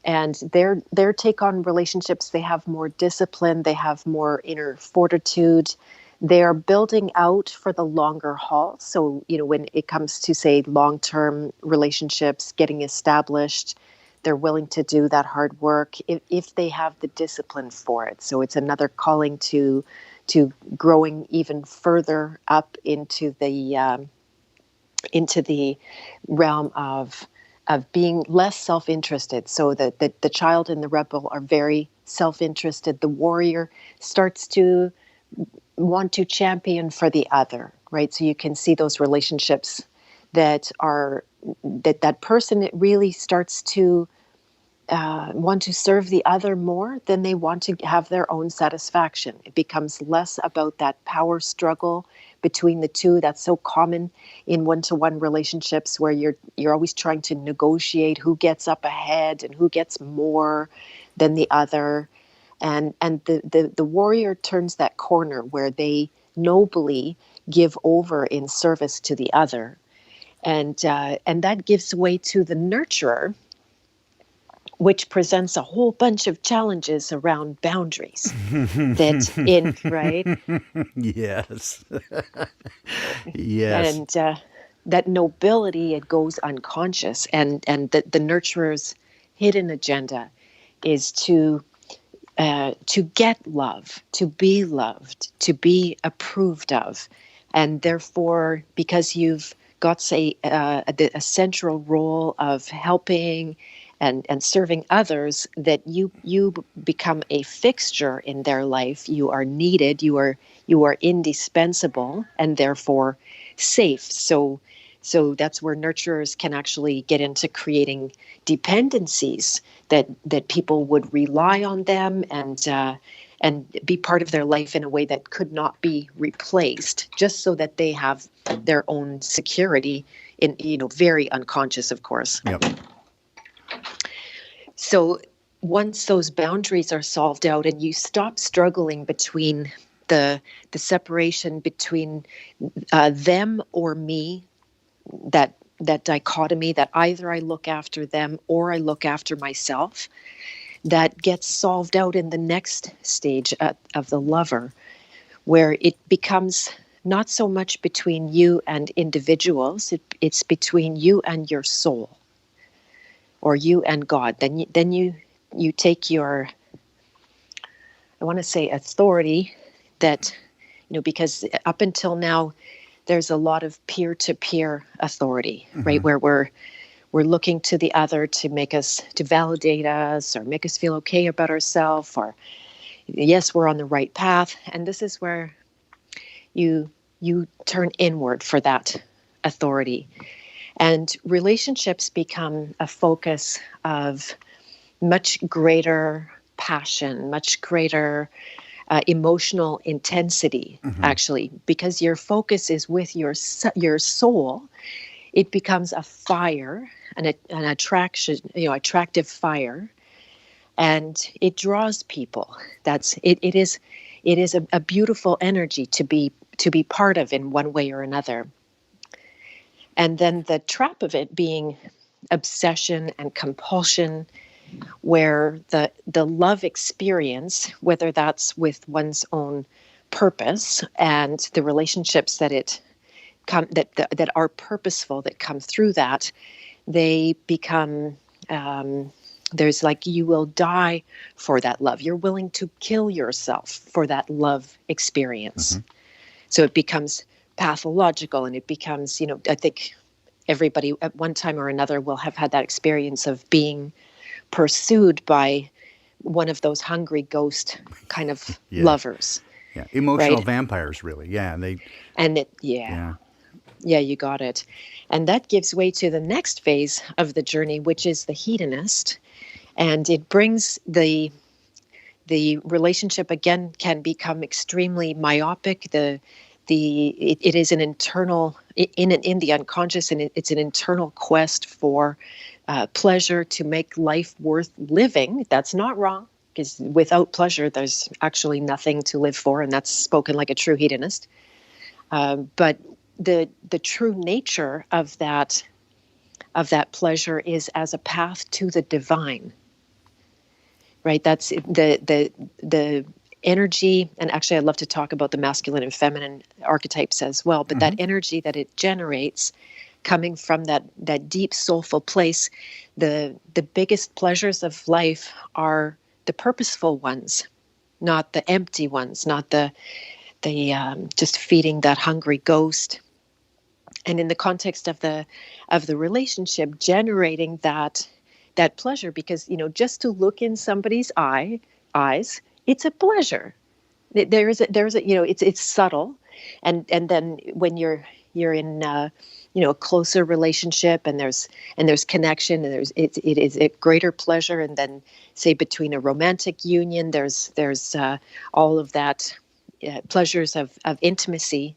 [SPEAKER 2] And their take on relationships, they have more discipline, they have more inner fortitude. They are building out for the longer haul. So when it comes to say long-term relationships, getting established, they're willing to do that hard work if they have the discipline for it. So it's another calling to growing even further up into the realm of being less self-interested. So that the child and the rebel are very self-interested. The warrior starts to want to champion for the other, right? So you can see those relationships that are that person really starts to want to serve the other more than they want to have their own satisfaction. It becomes less about that power struggle between the two that's so common in one-to-one relationships, where you're always trying to negotiate who gets up ahead and who gets more than the other. And the warrior turns that corner where they nobly give over in service to the other. And that gives way to the nurturer, which presents a whole bunch of challenges around boundaries. That in right,
[SPEAKER 1] Yes. Yes.
[SPEAKER 2] and that nobility, it goes unconscious, and the nurturer's hidden agenda is to get love, to be loved, to be approved of, and therefore, because you've got, say, a central role of helping and serving others, that you become a fixture in their life. You are needed. You are indispensable, and therefore safe. So that's where nurturers can actually get into creating dependencies that people would rely on them and be part of their life in a way that could not be replaced, just so that they have their own security, in very unconscious, of course.
[SPEAKER 1] Yep.
[SPEAKER 2] So once those boundaries are solved out and you stop struggling between the separation between them or me, that dichotomy that either I look after them or I look after myself, that gets solved out in the next stage of the lover, where it becomes not so much between you and individuals, it's between you and your soul, or you and God. Then you take your, I want to say, authority, that, because up until now, there's a lot of peer-to-peer authority, right? Where we're looking to the other to validate us or make us feel okay about ourselves, or yes, we're on the right path. And this is where you turn inward for that authority. And relationships become a focus of much greater passion, much greater emotional intensity, actually, because your focus is with your soul. It becomes a fire, an attraction, attractive fire, and it draws people. It is a beautiful energy to be part of in one way or another. And then the trap of it being obsession and compulsion, where the love experience, whether that's with one's own purpose and the relationships that are purposeful, that come through that, they become, there's like, you will die for that love. You're willing to kill yourself for that love experience. So it becomes pathological, and it becomes, I think everybody at one time or another will have had that experience of being pursued by one of those hungry ghost kind of lovers.
[SPEAKER 1] Yeah. Emotional
[SPEAKER 2] right?
[SPEAKER 1] vampires, really. Yeah.
[SPEAKER 2] Yeah, you got it. And that gives way to the next phase of the journey, which is the hedonist. And it brings the relationship, again, can become extremely myopic. It is an internal, in the unconscious, and it's an internal quest for pleasure, to make life worth living. That's not wrong, because without pleasure, there's actually nothing to live for, and that's spoken like a true hedonist. But the true nature of that pleasure is as a path to the divine, right? That's the energy, and actually I'd love to talk about the masculine and feminine archetypes as well, but that energy that it generates coming from that deep soulful place, the biggest pleasures of life are the purposeful ones, not the empty ones, not the just feeding that hungry ghost. And in the context of the relationship, generating that pleasure, because just to look in somebody's eyes, it's a pleasure. There is a it's subtle, and then when you're in a closer relationship, and there's connection, and it is a greater pleasure. And then say between a romantic union, there's all of that pleasures of intimacy.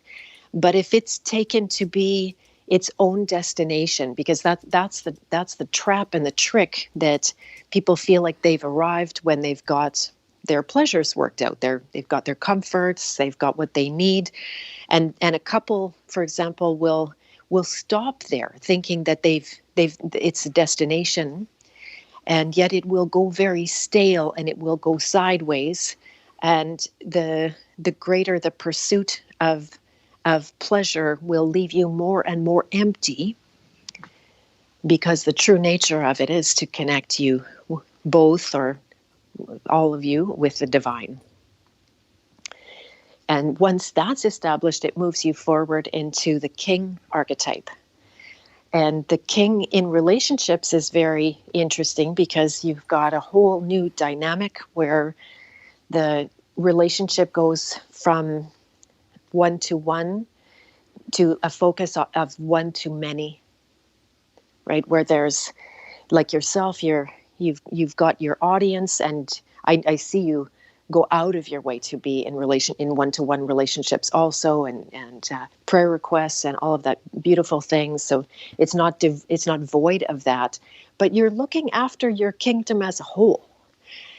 [SPEAKER 2] But if it's taken to be its own destination, because that's the trap and the trick that people feel like they've arrived when they've got their pleasures worked out. They've got their comforts, they've got what they need, and a couple, for example, will stop there, thinking that they've it's a destination, and yet it will go very stale and it will go sideways, and the greater the pursuit of pleasure will leave you more and more empty, because the true nature of it is to connect you both, or all of you, with the divine. And once that's established, it moves you forward into the king archetype. And the king in relationships is very interesting, because you've got a whole new dynamic where the relationship goes from one-to-one to a focus of one-to-many, right? Where there's, like yourself, you've got your audience, and I see you go out of your way to be in one-to-one relationships also, and prayer requests and all of that beautiful things. So it's not void of that, but you're looking after your kingdom as a whole.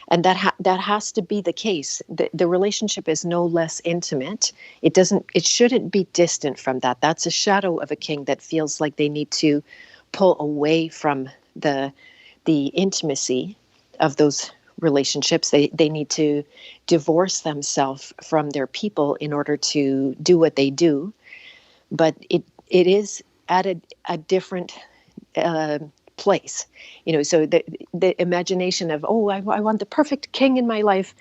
[SPEAKER 2] And that has to be the case. The relationship is no less intimate. It shouldn't be distant from that. That's a shadow of a king that feels like they need to pull away from the intimacy of those relationships. They need to divorce themselves from their people in order to do what they do. But it is at a different place, so the imagination of, I want the perfect king in my life,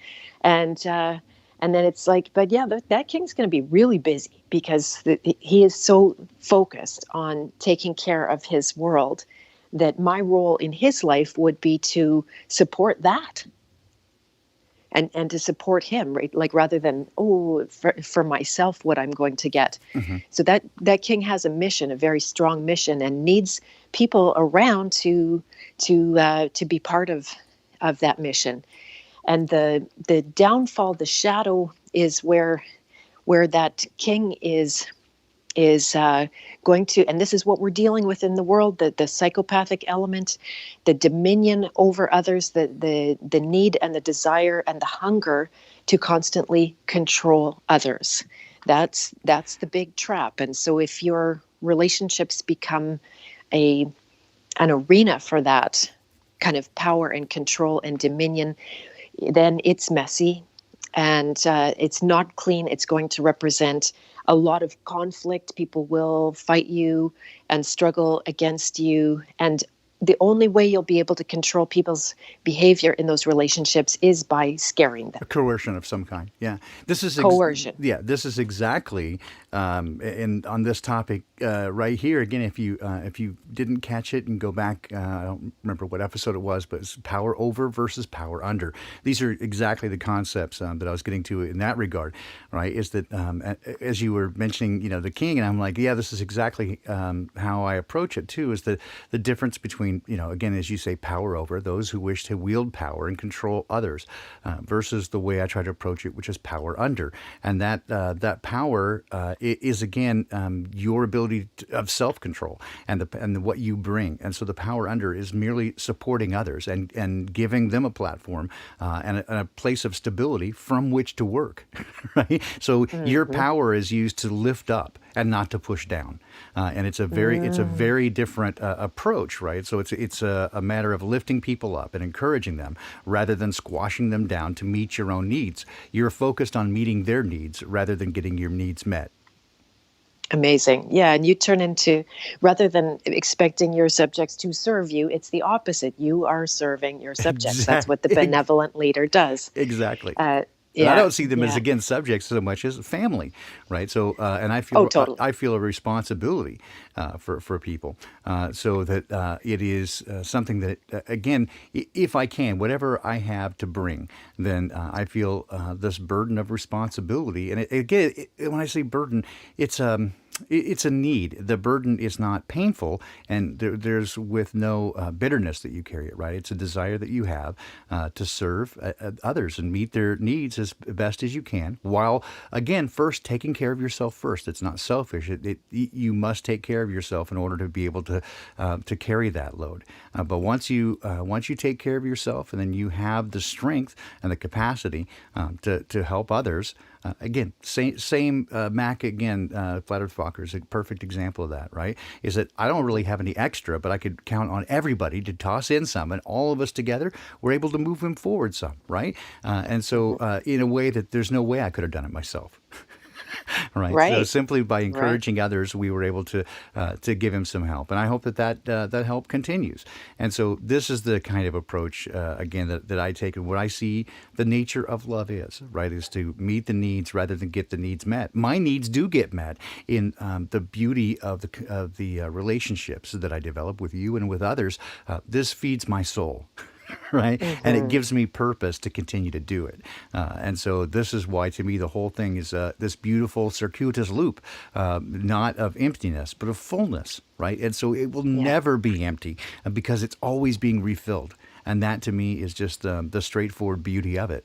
[SPEAKER 2] and then it's like, but yeah, that king's going to be really busy, because he is so focused on taking care of his world, that my role in his life would be to support that, and to support him, right? Like, rather than for myself what I'm going to get. Mm-hmm. So that king has a mission, a very strong mission, and needs people around to be part of that mission. And the downfall, the shadow, is where that king is going to, and this is what we're dealing with in the world, the psychopathic element, the dominion over others, the need and the desire and the hunger to constantly control others. That's the big trap. And so if your relationships become an arena for that kind of power and control and dominion, then it's messy, and it's not clean. It's going to represent a lot of conflict. People will fight you and struggle against you. And the only way you'll be able to control people's behavior in those relationships is by scaring them.
[SPEAKER 1] A coercion of some kind. Yeah. This is
[SPEAKER 2] coercion.
[SPEAKER 1] This is exactly, and on this topic right here, again, if you didn't catch it and go back, I don't remember what episode it was, but it's power over versus power under. These are exactly the concepts that I was getting to in that regard, right? Is that, as you were mentioning, the king, and I'm like, yeah, this is exactly how I approach it too, is the difference between, again, as you say, power over, those who wish to wield power and control others, versus the way I try to approach it, which is power under. And that power is, again, your ability of self-control and what you bring. And so the power under is merely supporting others and giving them a platform and a place of stability from which to work, right? So your power is used to lift up and not to push down. And it's a very different approach, right? So it's a matter of lifting people up and encouraging them rather than squashing them down to meet your own needs. You're focused on meeting their needs rather than getting your needs met.
[SPEAKER 2] Amazing. Yeah. And you turn into, rather than expecting your subjects to serve you, it's the opposite. You are serving your subjects. That's what the
[SPEAKER 1] Exactly.
[SPEAKER 2] benevolent leader does.
[SPEAKER 1] Exactly.
[SPEAKER 2] Uh,
[SPEAKER 1] And I
[SPEAKER 2] yeah.
[SPEAKER 1] don't see them as
[SPEAKER 2] Yeah.
[SPEAKER 1] again subjects so much as family, right? So, and
[SPEAKER 2] Oh, totally.
[SPEAKER 1] I feel a responsibility for people, so that it is something that again, if I can, whatever I have to bring, then I feel this burden of responsibility. And again, when I say burden, it's it's a need. The burden is not painful, and there's with no bitterness that you carry it, right? It's a desire that you have to serve others and meet their needs as best as you can, while again, first taking care of yourself first. It's not selfish. You must take care of yourself in order to be able to carry that load. But once you take care of yourself, and then you have the strength and the capacity to help others. Again, same Mac again. Flat Earth Fokker is a perfect example of that, right? Is that I don't really have any extra, but I could count on everybody to toss in some, and all of us together were able to move him forward some, right? And so, in a way that there's no way I could have done it myself. Right. So
[SPEAKER 2] Right.
[SPEAKER 1] simply by
[SPEAKER 2] Right.
[SPEAKER 1] encouraging others, we were able to give him some help, and I hope that help continues. And so this is the kind of approach again that I take, and what I see the nature of love is, right, is to meet the needs rather than get the needs met. My needs do get met in the beauty of the relationships that I develop with you and with others. This feeds my soul. Right? And it
[SPEAKER 2] Hmm.
[SPEAKER 1] gives me purpose to continue to do it. And so this is why, to me, the whole thing is this beautiful circuitous loop, not of emptiness, but of fullness, right? And so it will
[SPEAKER 2] Yeah.
[SPEAKER 1] never be empty because it's always being refilled. And that to me is just the straightforward beauty of it.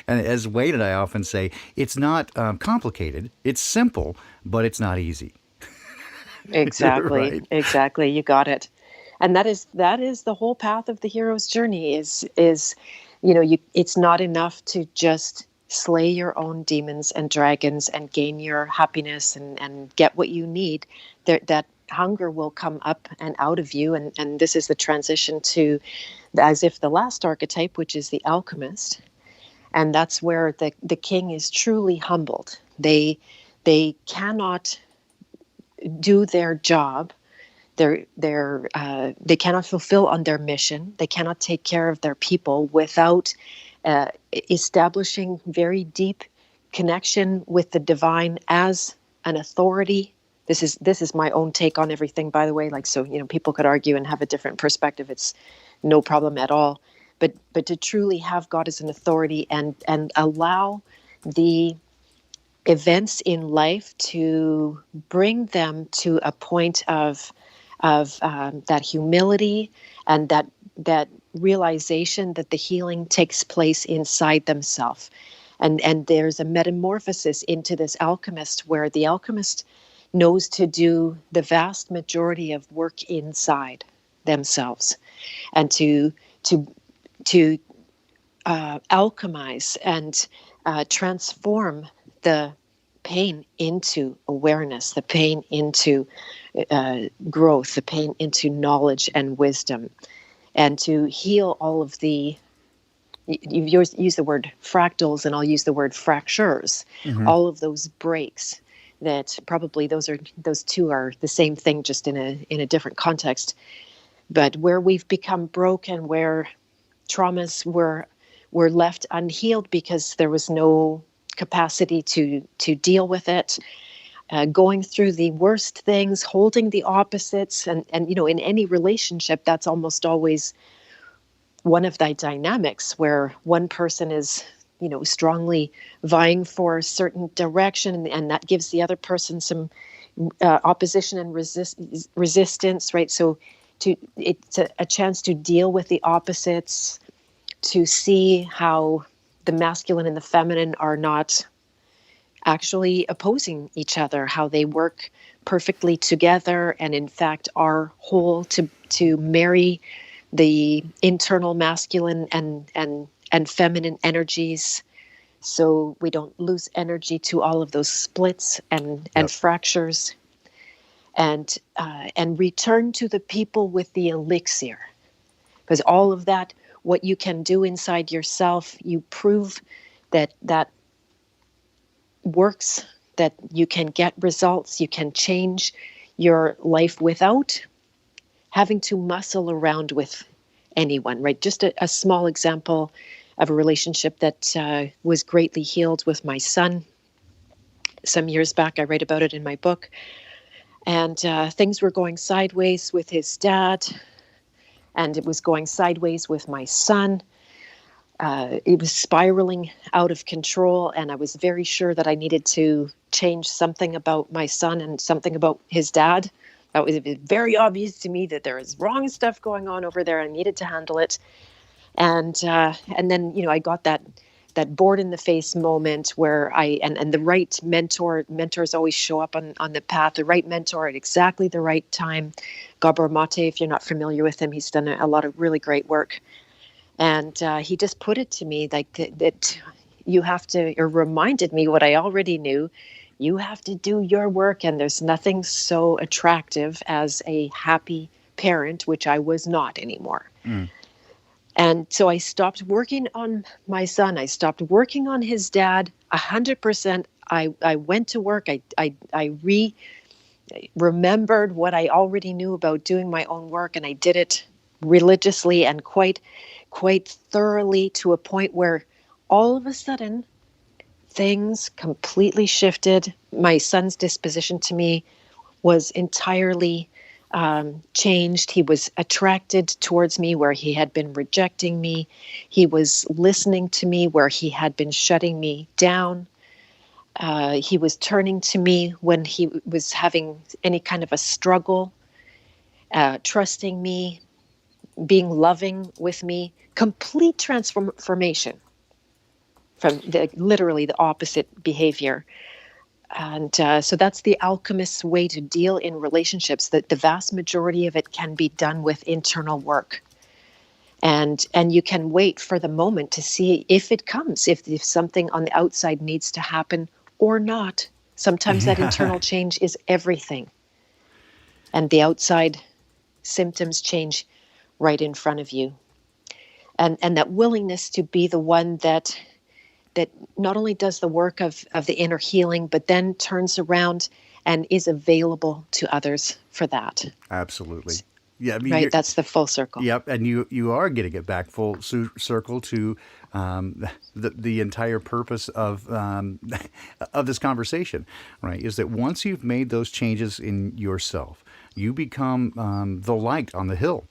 [SPEAKER 1] And as Wade and I often say, it's not complicated, it's simple, but it's not easy.
[SPEAKER 2] Exactly.
[SPEAKER 1] Right?
[SPEAKER 2] Exactly. You got it. And that is the whole path of the hero's journey is, it's not enough to just slay your own demons and dragons and gain your happiness and get what you need. That hunger will come up and out of you. And this is the transition to, as if the last archetype, which is the alchemist. And that's where the king is truly humbled. They cannot do their job. They cannot fulfill on their mission. They cannot take care of their people without establishing very deep connection with the divine as an authority. This is my own take on everything, by the way. Like, so, people could argue and have a different perspective. It's no problem at all. But to truly have God as an authority and allow the events in life to bring them to a point of that humility and that realization that the healing takes place inside themselves. And there's a metamorphosis into this alchemist where the alchemist knows to do the vast majority of work inside themselves and to alchemize and transform the pain into awareness, the pain into growth, the pain into knowledge and wisdom, and to heal all of the. You've used the word fractals, and I'll use the word fractures.
[SPEAKER 1] Mm-hmm.
[SPEAKER 2] All of those breaks that probably those two are the same thing, just in a different context. But where we've become broken, where traumas were left unhealed because there was no capacity to deal with it, going through the worst things, holding the opposites, and in any relationship, that's almost always one of the dynamics where one person is strongly vying for a certain direction, and that gives the other person some opposition and resistance, right? So it's a chance to deal with the opposites, to see how the masculine and the feminine are not actually opposing each other, how they work perfectly together and in fact are whole, to marry the internal masculine and feminine energies, so we don't lose energy to all of those splits and
[SPEAKER 1] Yep.
[SPEAKER 2] fractures, and return to the people with the elixir, because all of that, what you can do inside yourself, you prove that works, that you can get results, you can change your life without having to muscle around with anyone, right? Just a small example of a relationship that was greatly healed with my son some years back. I write about it in my book. And things were going sideways with his dad, and it was going sideways with my son. It was spiraling out of control, and I was very sure that I needed to change something about my son and something about his dad. That was very obvious to me that there was wrong stuff going on over there. I needed to handle it, and then I got that bored in the face moment where and the right mentors always show up on the path, the right mentor at exactly the right time. Gabor Mate, if you're not familiar with him, he's done a lot of really great work. And he just put it to me like that you have to, or reminded me what I already knew. You have to do your work, and there's nothing so attractive as a happy parent, which I was not anymore. And so I stopped working on my son. I stopped working on his dad 100%. I went to work. I remembered what I already knew about doing my own work, and I did it religiously and quite thoroughly, to a point where all of a sudden things completely shifted. My son's disposition to me was entirely changed. He was attracted towards me where he had been rejecting me. He was listening to me where he had been shutting me down. He was turning to me when he was having any kind of a struggle, trusting me, being loving with me. Complete transformation from literally the opposite behavior. And so that's the alchemist's way to deal in relationships, that the vast majority of it can be done with internal work. And you can wait for the moment to see if it comes, if something on the outside needs to happen or not. Sometimes that internal change is everything. And the outside symptoms change right in front of you. And that willingness to be the one that not only does the work of the inner healing, but then turns around and is available to others for that.
[SPEAKER 1] Absolutely. Yeah, I mean,
[SPEAKER 2] right. That's the full circle.
[SPEAKER 1] Yep, and you are getting it back full circle to the entire purpose of of this conversation, right? Is that once you've made those changes in yourself, you become the light on the hill,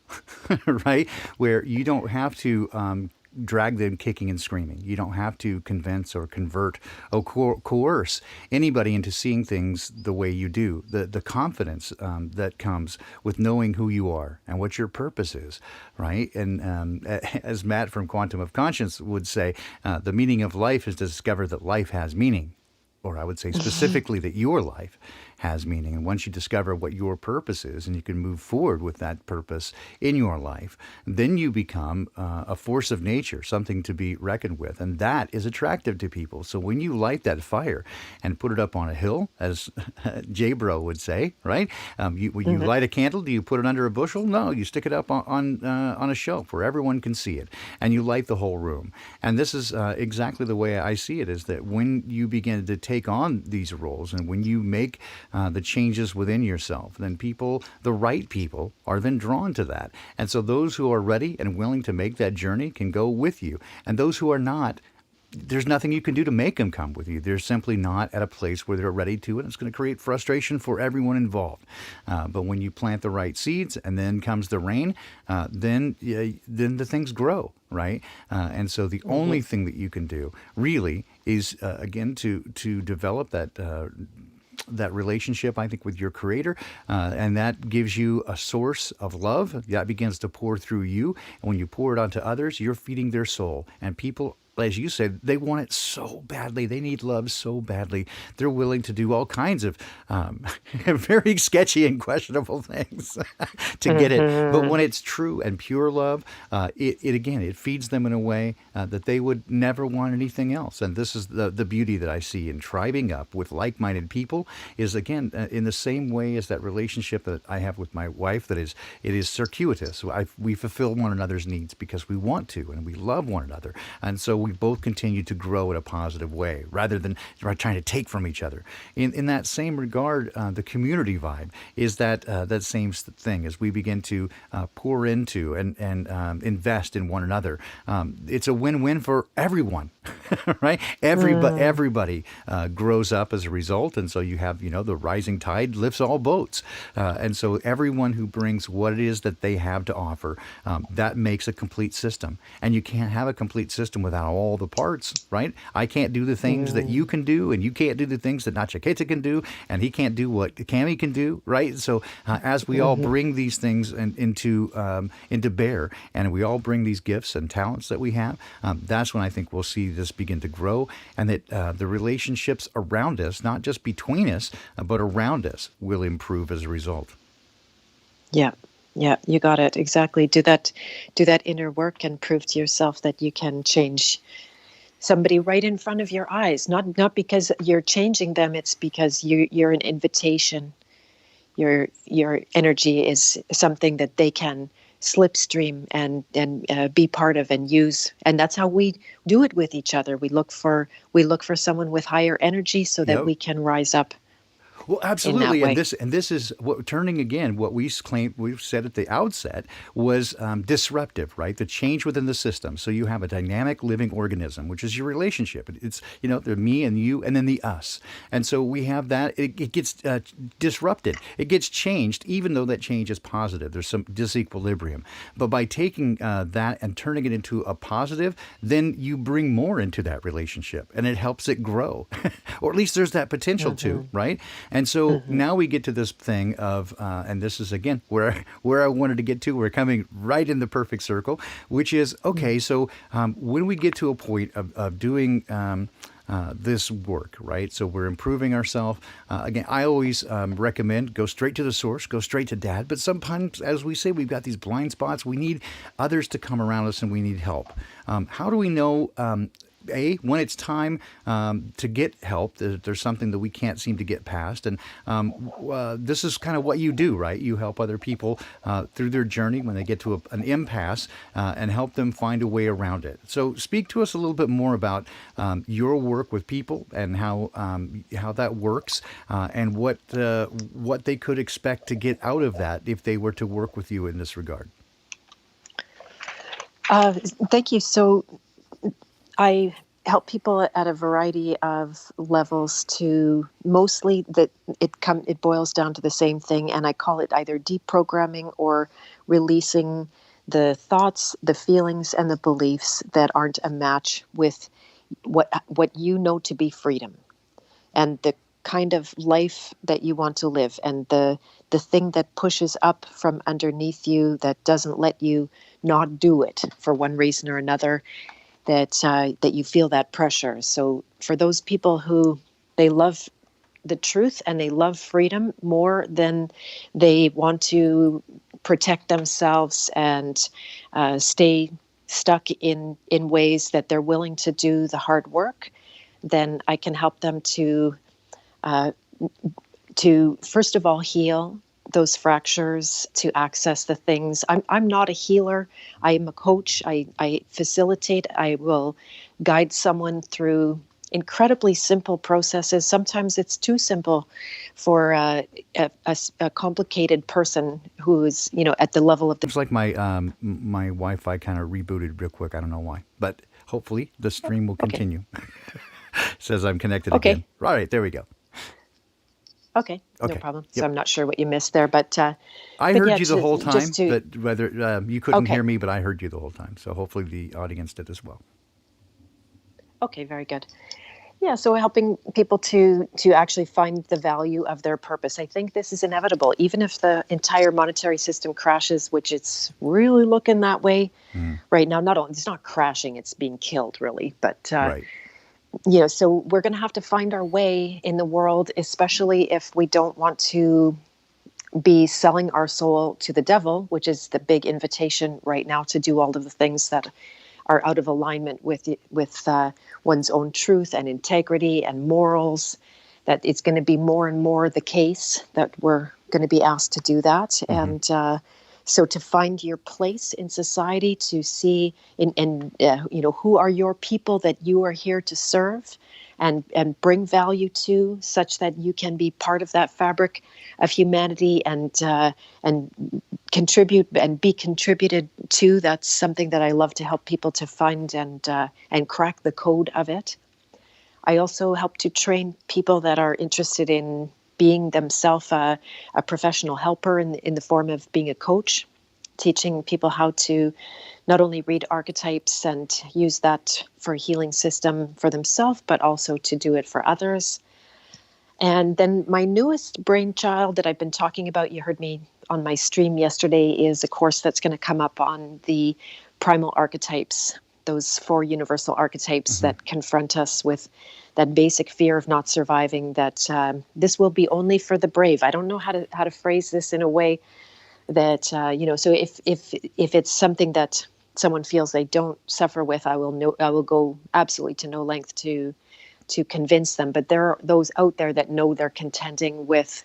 [SPEAKER 1] right? Where you don't have to drag them kicking and screaming. You don't have to convince or convert or coerce anybody into seeing things the way you do. The confidence that comes with knowing who you are and what your purpose is, right? And as Matt from Quantum of Conscience would say, the meaning of life is to discover that life has meaning. Or I would say specifically that your life has meaning. And once you discover what your purpose is and you can move forward with that purpose in your life, then you become a force of nature, something to be reckoned with. And that is attractive to people. So when you light that fire and put it up on a hill, as J-Bro would say, right? When you light a candle, do you put it under a bushel? No, you stick it up on a shelf where everyone can see it. And you light the whole room. And this is exactly the way I see it, is that when you begin to take on these roles and when you make the changes within yourself, then people, the right people, are then drawn to that. And so those who are ready and willing to make that journey can go with you. And those who are not, there's nothing you can do to make them come with you. They're simply not at a place where they're ready to, and it's going to create frustration for everyone involved. But when you plant the right seeds, and then comes the rain, then the things grow, right? And so the only thing that you can do really is again to develop that relationship, I think, with your Creator, and that gives you a source of love that begins to pour through you. And when you pour it onto others, you're feeding their soul. And people, as you said, they want it so badly. They need love so badly. They're willing to do all kinds of very sketchy and questionable things to get it. But when it's true and pure love, it feeds them in a way that they would never want anything else. And this is the beauty that I see in tribing up with like-minded people, is again in the same way as that relationship that I have with my wife. It is circuitous. We fulfill one another's needs because we want to, and we love one another. And so we both continue to grow in a positive way rather than trying to take from each other. In that same regard, the community vibe is that same thing as we begin to pour into and invest in one another. It's a win-win for everyone, right? Everybody grows up as a result, and so you have the rising tide lifts all boats, and so everyone who brings what it is that they have to offer, that makes a complete system. And you can't have a complete system without all the parts, right? I can't do the things that you can do, and you can't do the things that Nachiketa can do, and he can't do what Cami can do, right? So as we all bring these things into bear, and we all bring these gifts and talents that we have, that's when I think we'll see this begin to grow, and that the relationships around us, not just between us, but around us, will improve as a result.
[SPEAKER 2] Yeah. Yeah, you got it. Exactly. Do that inner work and prove to yourself that you can change somebody right in front of your eyes. Not because you're changing them, it's because you're an invitation. Your energy is something that they can slipstream and be part of and use. And that's how we do it with each other. We look for someone with higher energy so that we can rise up.
[SPEAKER 1] Well, absolutely, and this is what turning again. What we said at the outset was disruptive, right? The change within the system. So you have a dynamic living organism, which is your relationship. It's the me and you, and then the us. And so we have that. It gets disrupted. It gets changed, even though that change is positive. There's some disequilibrium. But by taking that and turning it into a positive, then you bring more into that relationship, and it helps it grow, or at least there's that potential to, right? And so now we get to this thing of, and this is again where I wanted to get to. We're coming right in the perfect circle, which is okay. So when we get to a point of doing this work, right? So we're improving ourselves. Again, I always recommend go straight to the source, go straight to Dad. But sometimes, as we say, we've got these blind spots. We need others to come around us, and we need help. How do we know? When it's time to get help, there's something that we can't seem to get past. And this is kind of what you do, right? You help other people through their journey when they get to an impasse and help them find a way around it. So speak to us a little bit more about your work with people and how that works and what they could expect to get out of that if they were to work with you in this regard.
[SPEAKER 2] Thank you. So I help people at a variety of levels to mostly that it boils down to the same thing, and I call it either deprogramming or releasing the thoughts, the feelings, and the beliefs that aren't a match with what you know to be freedom and the kind of life that you want to live, and the thing that pushes up from underneath you that doesn't let you not do it for one reason or another. That you feel that pressure. So for those people who they love the truth and they love freedom more than they want to protect themselves and stay stuck in ways that they're willing to do the hard work, then I can help them to first of all heal those fractures, to access the things. I'm not a healer. I am a coach. I facilitate. I will guide someone through incredibly simple processes. Sometimes it's too simple for a complicated person who is, at the level of the.
[SPEAKER 1] It's like my Wi-Fi kind of rebooted real quick. I don't know why, but hopefully the stream will continue. Says I'm connected again. All right, there we go.
[SPEAKER 2] Okay, no problem. Yep. So I'm not sure what you missed there, but
[SPEAKER 1] I heard you the whole time. But whether you couldn't hear me, but I heard you the whole time. So hopefully the audience did as well.
[SPEAKER 2] Okay, very good. Yeah, so helping people to actually find the value of their purpose. I think this is inevitable, even if the entire monetary system crashes, which it's really looking that way right now. Not only it's not crashing; it's being killed, really, but. Right. So we're going to have to find our way in the world, especially if we don't want to be selling our soul to the devil, which is the big invitation right now to do all of the things that are out of alignment with one's own truth and integrity and morals. That it's going to be more and more the case that we're going to be asked to do that. And So to find your place in society, to see who are your people that you are here to serve, and bring value to, such that you can be part of that fabric of humanity, and contribute and be contributed to. That's something that I love to help people to find and crack the code of it. I also help to train people that are interested in being themselves a professional helper in the form of being a coach, teaching people how to not only read archetypes and use that for a healing system for themselves, but also to do it for others. And then my newest brainchild that I've been talking about, you heard me on my stream yesterday, is a course that's going to come up on the primal archetypes, those 4 universal archetypes that confront us with that basic fear of not surviving, that this will be only for the brave. I don't know how to phrase this in a way that, so if it's something that someone feels they don't suffer with, I will go absolutely to no length to convince them. But there are those out there that know they're contending with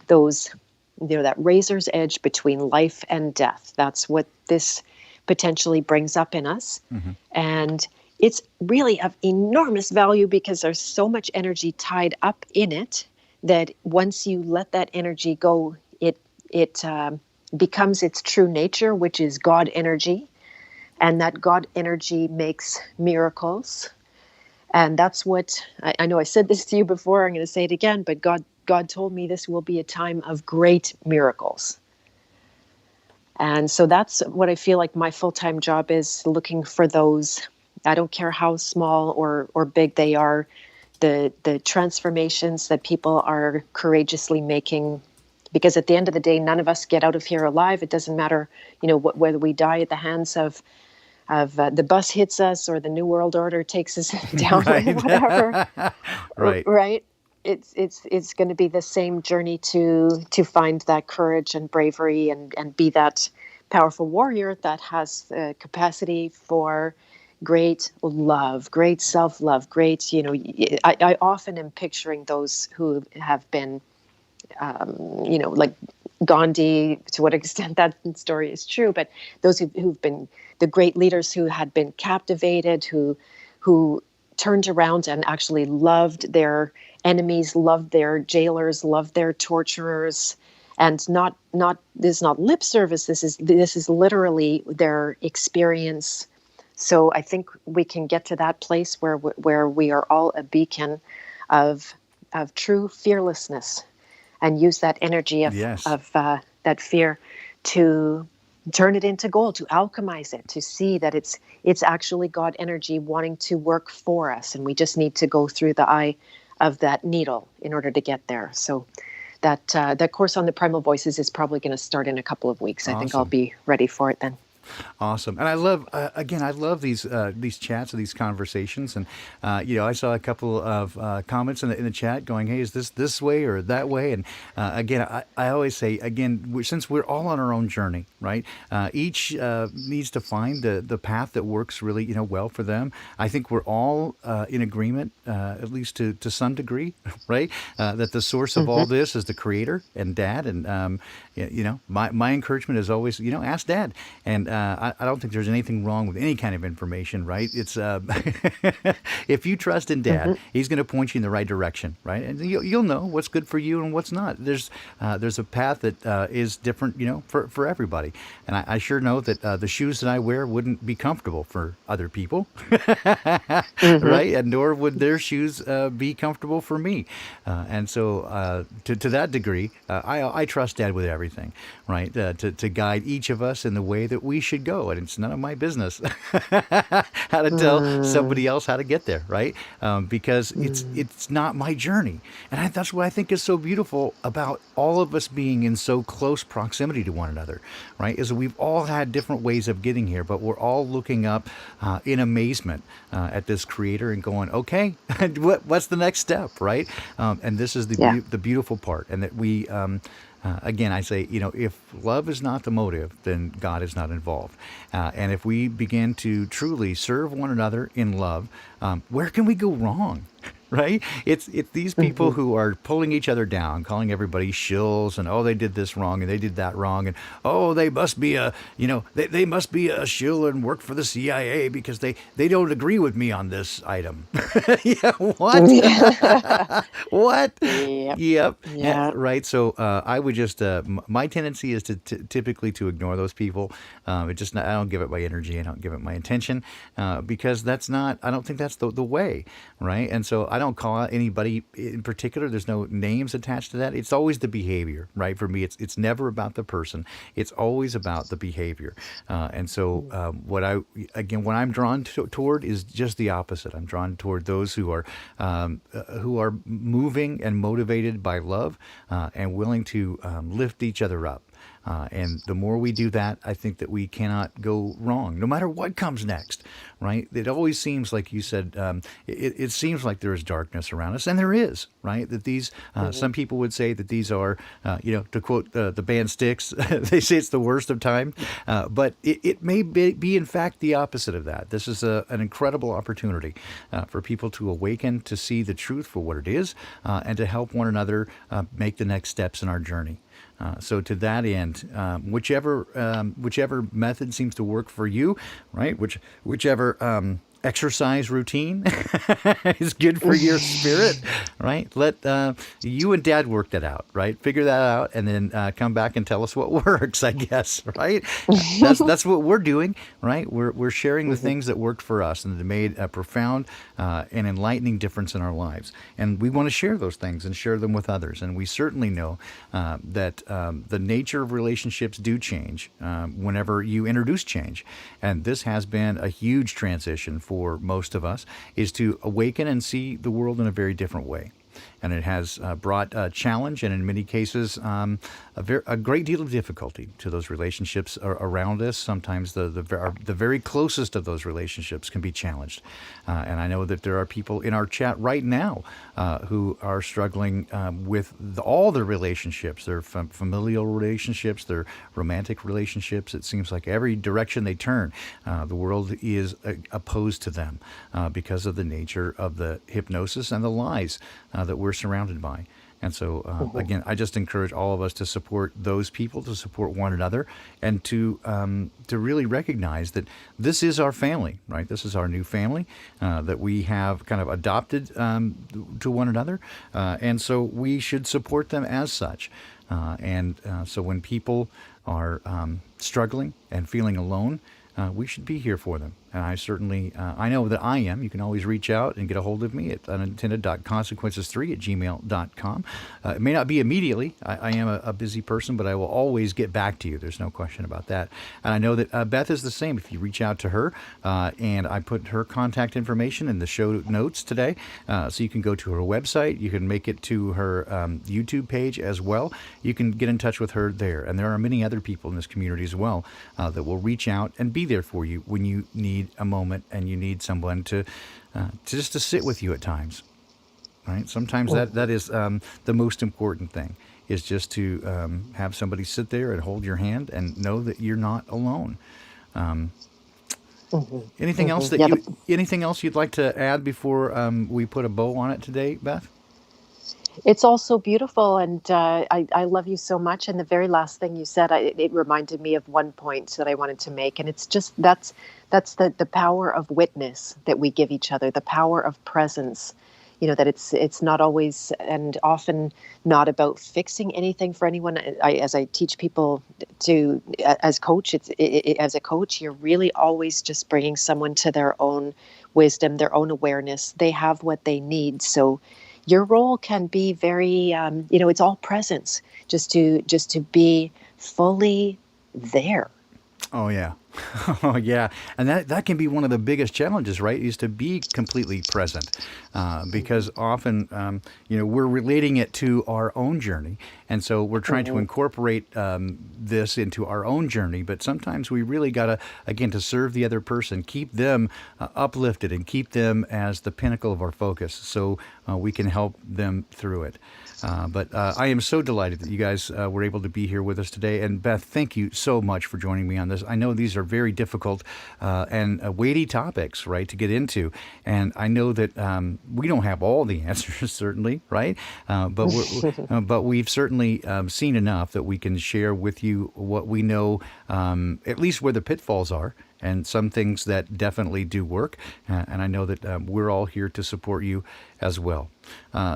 [SPEAKER 2] those, that razor's edge between life and death. That's what this potentially brings up in us. And it's really of enormous value because there's so much energy tied up in it that once you let that energy go, it becomes its true nature, which is God energy. And that God energy makes miracles. And that's what, I know I said this to you before, I'm going to say it again, but God told me this will be a time of great miracles. And so that's what I feel like my full-time job is, looking for those. I don't care how small or big they are, the transformations that people are courageously making. Because at the end of the day, none of us get out of here alive. It doesn't matter, whether we die at the hands of the bus hits us or the New World Order takes us down,
[SPEAKER 1] Right.
[SPEAKER 2] or whatever.
[SPEAKER 1] Right.
[SPEAKER 2] Right. It's going to be the same journey to find that courage and bravery and be that powerful warrior that has the capacity for great love, great self-love, great, I often am picturing those who have been, like Gandhi, to what extent that story is true, but those who've been the great leaders who had been captivated, who turned around and actually loved their enemies, loved their jailers, loved their torturers, and not this is not lip service. This is literally their experience. So I think we can get to that place where we are all a beacon of true fearlessness, and use that energy of
[SPEAKER 1] Yes.
[SPEAKER 2] that fear to turn it into gold, to alchemize it, to see that it's actually God energy wanting to work for us, and we just need to go through the eye of that needle in order to get there. So that course on the primal voices is probably going to start in a couple of weeks. I think I'll
[SPEAKER 1] Awesome.
[SPEAKER 2] be ready for it then.
[SPEAKER 1] Awesome, and I love I love these chats and these conversations, and I saw a couple of comments in the chat going, "Hey, is this way or that way?" And again, I always say again, since we're all on our own journey, right? Each needs to find the path that works really well for them. I think we're all in agreement, at least to some degree, right? That the source of all this is the Creator and Dad, and my encouragement is always ask Dad. And I don't think there's anything wrong with any kind of information, right? It's if you trust in Dad, He's going to point you in the right direction, right? And you'll know what's good for you and what's not. There's a path that is different, for everybody. And I sure know that the shoes that I wear wouldn't be comfortable for other people, right? And nor would their shoes be comfortable for me. And so to that degree, I trust Dad with everything, right? To guide each of us in the way that we should go, and it's none of my business how to tell somebody else how to get there, right? Because it's not my journey, and that's what I think is so beautiful about all of us being in so close proximity to one another, right? Is that we've all had different ways of getting here, but we're all looking up in amazement at this Creator and going, okay, what's the next step, right? And this is the beautiful part, and that we. Again, I say, if love is not the motive, then God is not involved. And if we begin to truly serve one another in love, where can we go wrong? right? It's these people who are pulling each other down, calling everybody shills, and oh, they did this wrong and they did that wrong, and oh, they must be a they must be a shill and work for the CIA because they don't agree with me on this item. Yeah, what? What?
[SPEAKER 2] Yep.
[SPEAKER 1] Yep.
[SPEAKER 2] Yeah.
[SPEAKER 1] Right. So I would just my tendency is to typically to ignore those people. It just I don't give it my energy. I don't give it my attention because that's not. I don't think that's the way. Right. And so I don't call out anybody in particular. There's no names attached to that. It's always the behavior. Right. For me, it's never about the person. It's always about the behavior. And so what I'm drawn toward is just the opposite. I'm drawn toward those who are moving and motivated by love and willing to lift each other up. And the more we do that, I think that we cannot go wrong, no matter what comes next, right? It always seems like you said, it seems like there is darkness around us, and there is, right? That these, some people would say that these are, to quote the band Styx, they say it's the worst of time, but it may be in fact the opposite of that. This is an incredible opportunity for people to awaken, to see the truth for what it is, and to help one another make the next steps in our journey. So to that end, whichever method seems to work for you, right? Whichever exercise routine is good for your spirit, right? Let you and Dad work that out, right? Figure that out, and then come back and tell us what works. I guess, right? That's what we're doing, right? We're sharing the things that worked for us and that made a profound and enlightening difference in our lives, and we want to share those things and share them with others. And we certainly know that the nature of relationships do change whenever you introduce change, and this has been a huge transition for most of us, is to awaken and see the world in a very different way. And it has brought a challenge and in many cases a great deal of difficulty to those relationships around us. Sometimes the very closest of those relationships can be challenged. And I know that there are people in our chat right now who are struggling with all their relationships, their familial relationships, their romantic relationships. It seems like every direction they turn, the world is opposed to them because of the nature of the hypnosis and the lies that we're surrounded by. And so, again, I just encourage all of us to support those people, to support one another, and to really recognize that this is our family, right? This is our new family that we have kind of adopted to one another, and so we should support them as such. So when people are struggling and feeling alone, we should be here for them. And I certainly, I know that I am. You can always reach out and get a hold of me at unintended.consequences3@gmail.com. It may not be immediately. I am a busy person, but I will always get back to you. There's no question about that. And I know that Beth is the same. If you reach out to her, and I put her contact information in the show notes today, so you can go to her website. You can make it to her YouTube page as well. You can get in touch with her there. And there are many other people in this community as well that will reach out and be there for you when you need a moment and you need someone to just to sit with you at times, right? Sometimes that is the most important thing, is just to have somebody sit there and hold your hand and know that you're not alone. Anything else that anything else you'd like to add before we put a bow on it today, Beth?
[SPEAKER 2] It's all so beautiful, and I love you so much. And the very last thing you said, it reminded me of one point that I wanted to make, and it's just that's the power of witness that we give each other, the power of presence. You know, that it's not always and often not about fixing anything for anyone. As I teach people to, as coach, as a coach, you're really always just bringing someone to their own wisdom, their own awareness. They have what they need, so your role can be very, it's all presence, just to be fully there.
[SPEAKER 1] Oh, yeah. Oh, yeah. And that can be one of the biggest challenges, right, is to be completely present. Because often, we're relating it to our own journey. And so we're trying to incorporate this into our own journey. But sometimes we really got to, again, to serve the other person, keep them uplifted and keep them as the pinnacle of our focus so we can help them through it. But I am so delighted that you guys were able to be here with us today. And Beth, thank you so much for joining me on this. I know these are are very difficult and weighty topics, right, to get into. And I know that we don't have all the answers, certainly, right? But we've certainly seen enough that we can share with you what we know, at least where the pitfalls are, and some things that definitely do work. And I know that we're all here to support you as well.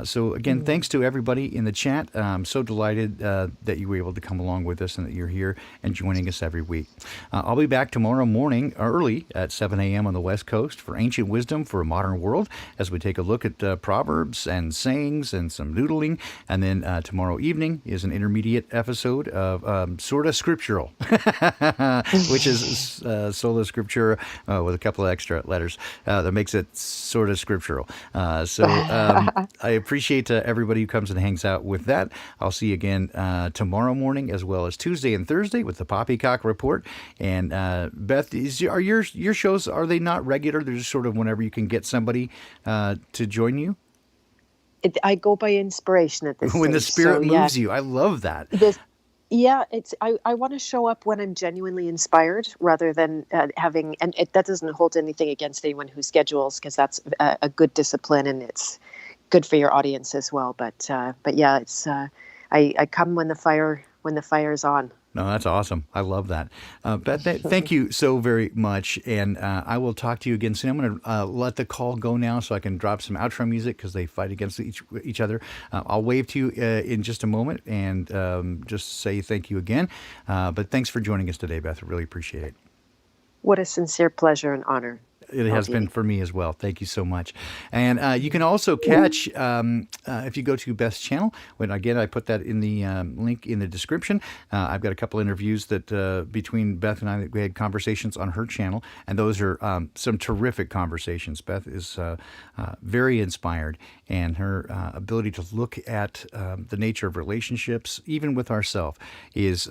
[SPEAKER 1] So again, thanks to everybody in the chat. I'm so delighted that you were able to come along with us and that you're here and joining us every week. I'll be back tomorrow morning early at 7 a.m. on the West Coast for Ancient Wisdom for a Modern World, as we take a look at Proverbs and sayings and some noodling. And then tomorrow evening is an intermediate episode of Sorta Scriptural, which is Sola Scriptura with a couple of extra letters that makes it sorta scriptural. I appreciate everybody who comes and hangs out with that. I'll see you again tomorrow morning, as well as Tuesday and Thursday with the Poppycock Report. And Beth, are your shows, are they not regular? They're just sort of whenever you can get somebody to join you?
[SPEAKER 2] I go by inspiration at this
[SPEAKER 1] When the
[SPEAKER 2] stage,
[SPEAKER 1] spirit moves you. I love that.
[SPEAKER 2] I want to show up when I'm genuinely inspired, rather than having, and that doesn't hold anything against anyone who schedules, because that's a good discipline and it's good for your audience as well. But yeah, it's I come when the fire's on.
[SPEAKER 1] No, that's awesome. I love that. Beth, thank you so very much. And I will talk to you again soon. I'm going to let the call go now so I can drop some outro music because they fight against each other. I'll wave to you in just a moment and just say thank you again. But thanks for joining us today, Beth. I really appreciate it.
[SPEAKER 2] What a sincere pleasure and honor.
[SPEAKER 1] It has been for me as well. Thank you so much. And you can also catch, if you go to Beth's channel, when again, I put that in the link in the description. I've got a couple interviews that between Beth and I, that we had conversations on her channel. And those are some terrific conversations. Beth is very inspired, and her ability to look at the nature of relationships, even with ourselves, is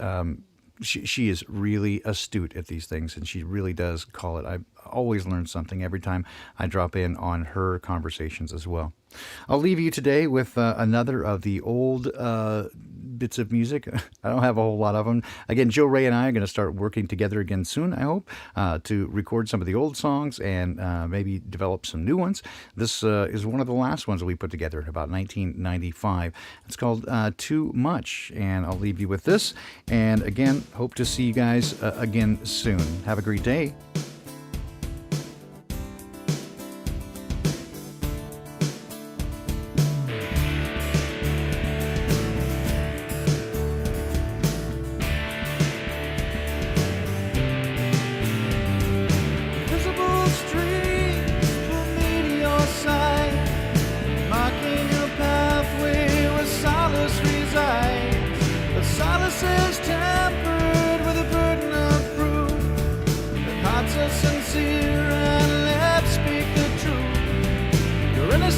[SPEAKER 1] she is really astute at these things, and she really does call it. I always learn something every time I drop in on her conversations as well. I'll leave you today with another of the old bits of music. I don't have a whole lot of them. Again, Joe Ray and I are going to start working together again soon, I hope, to record some of the old songs and maybe develop some new ones. This is one of the last ones that we put together in about 1995. It's called Too Much, and I'll leave you with this. And again, hope to see you guys again soon. Have a great day.
[SPEAKER 3] And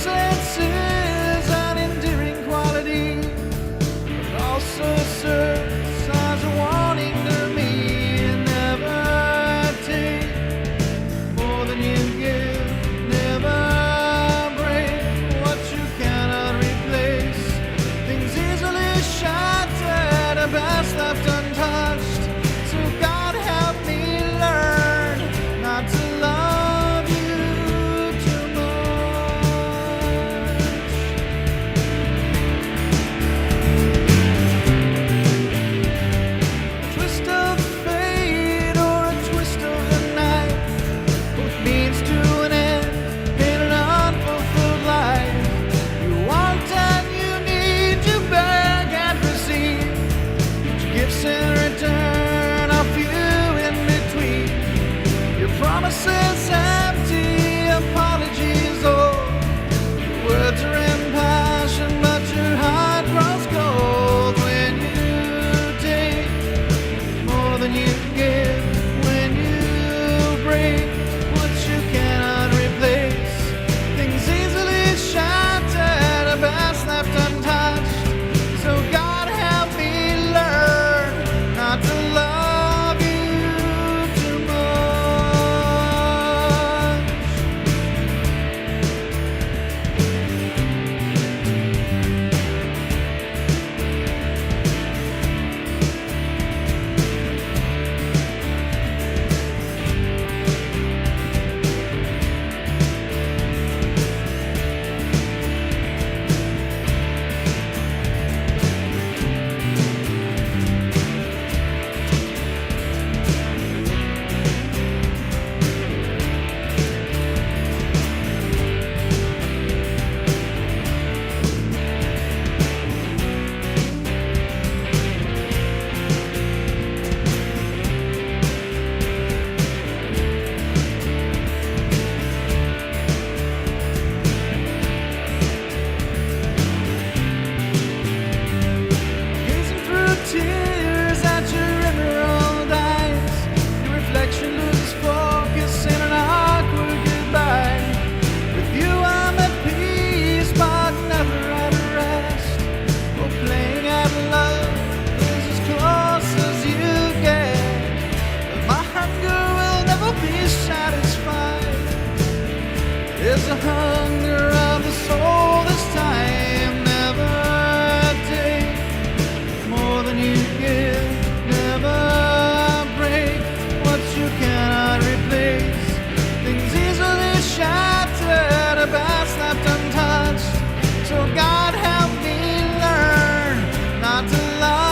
[SPEAKER 3] to love.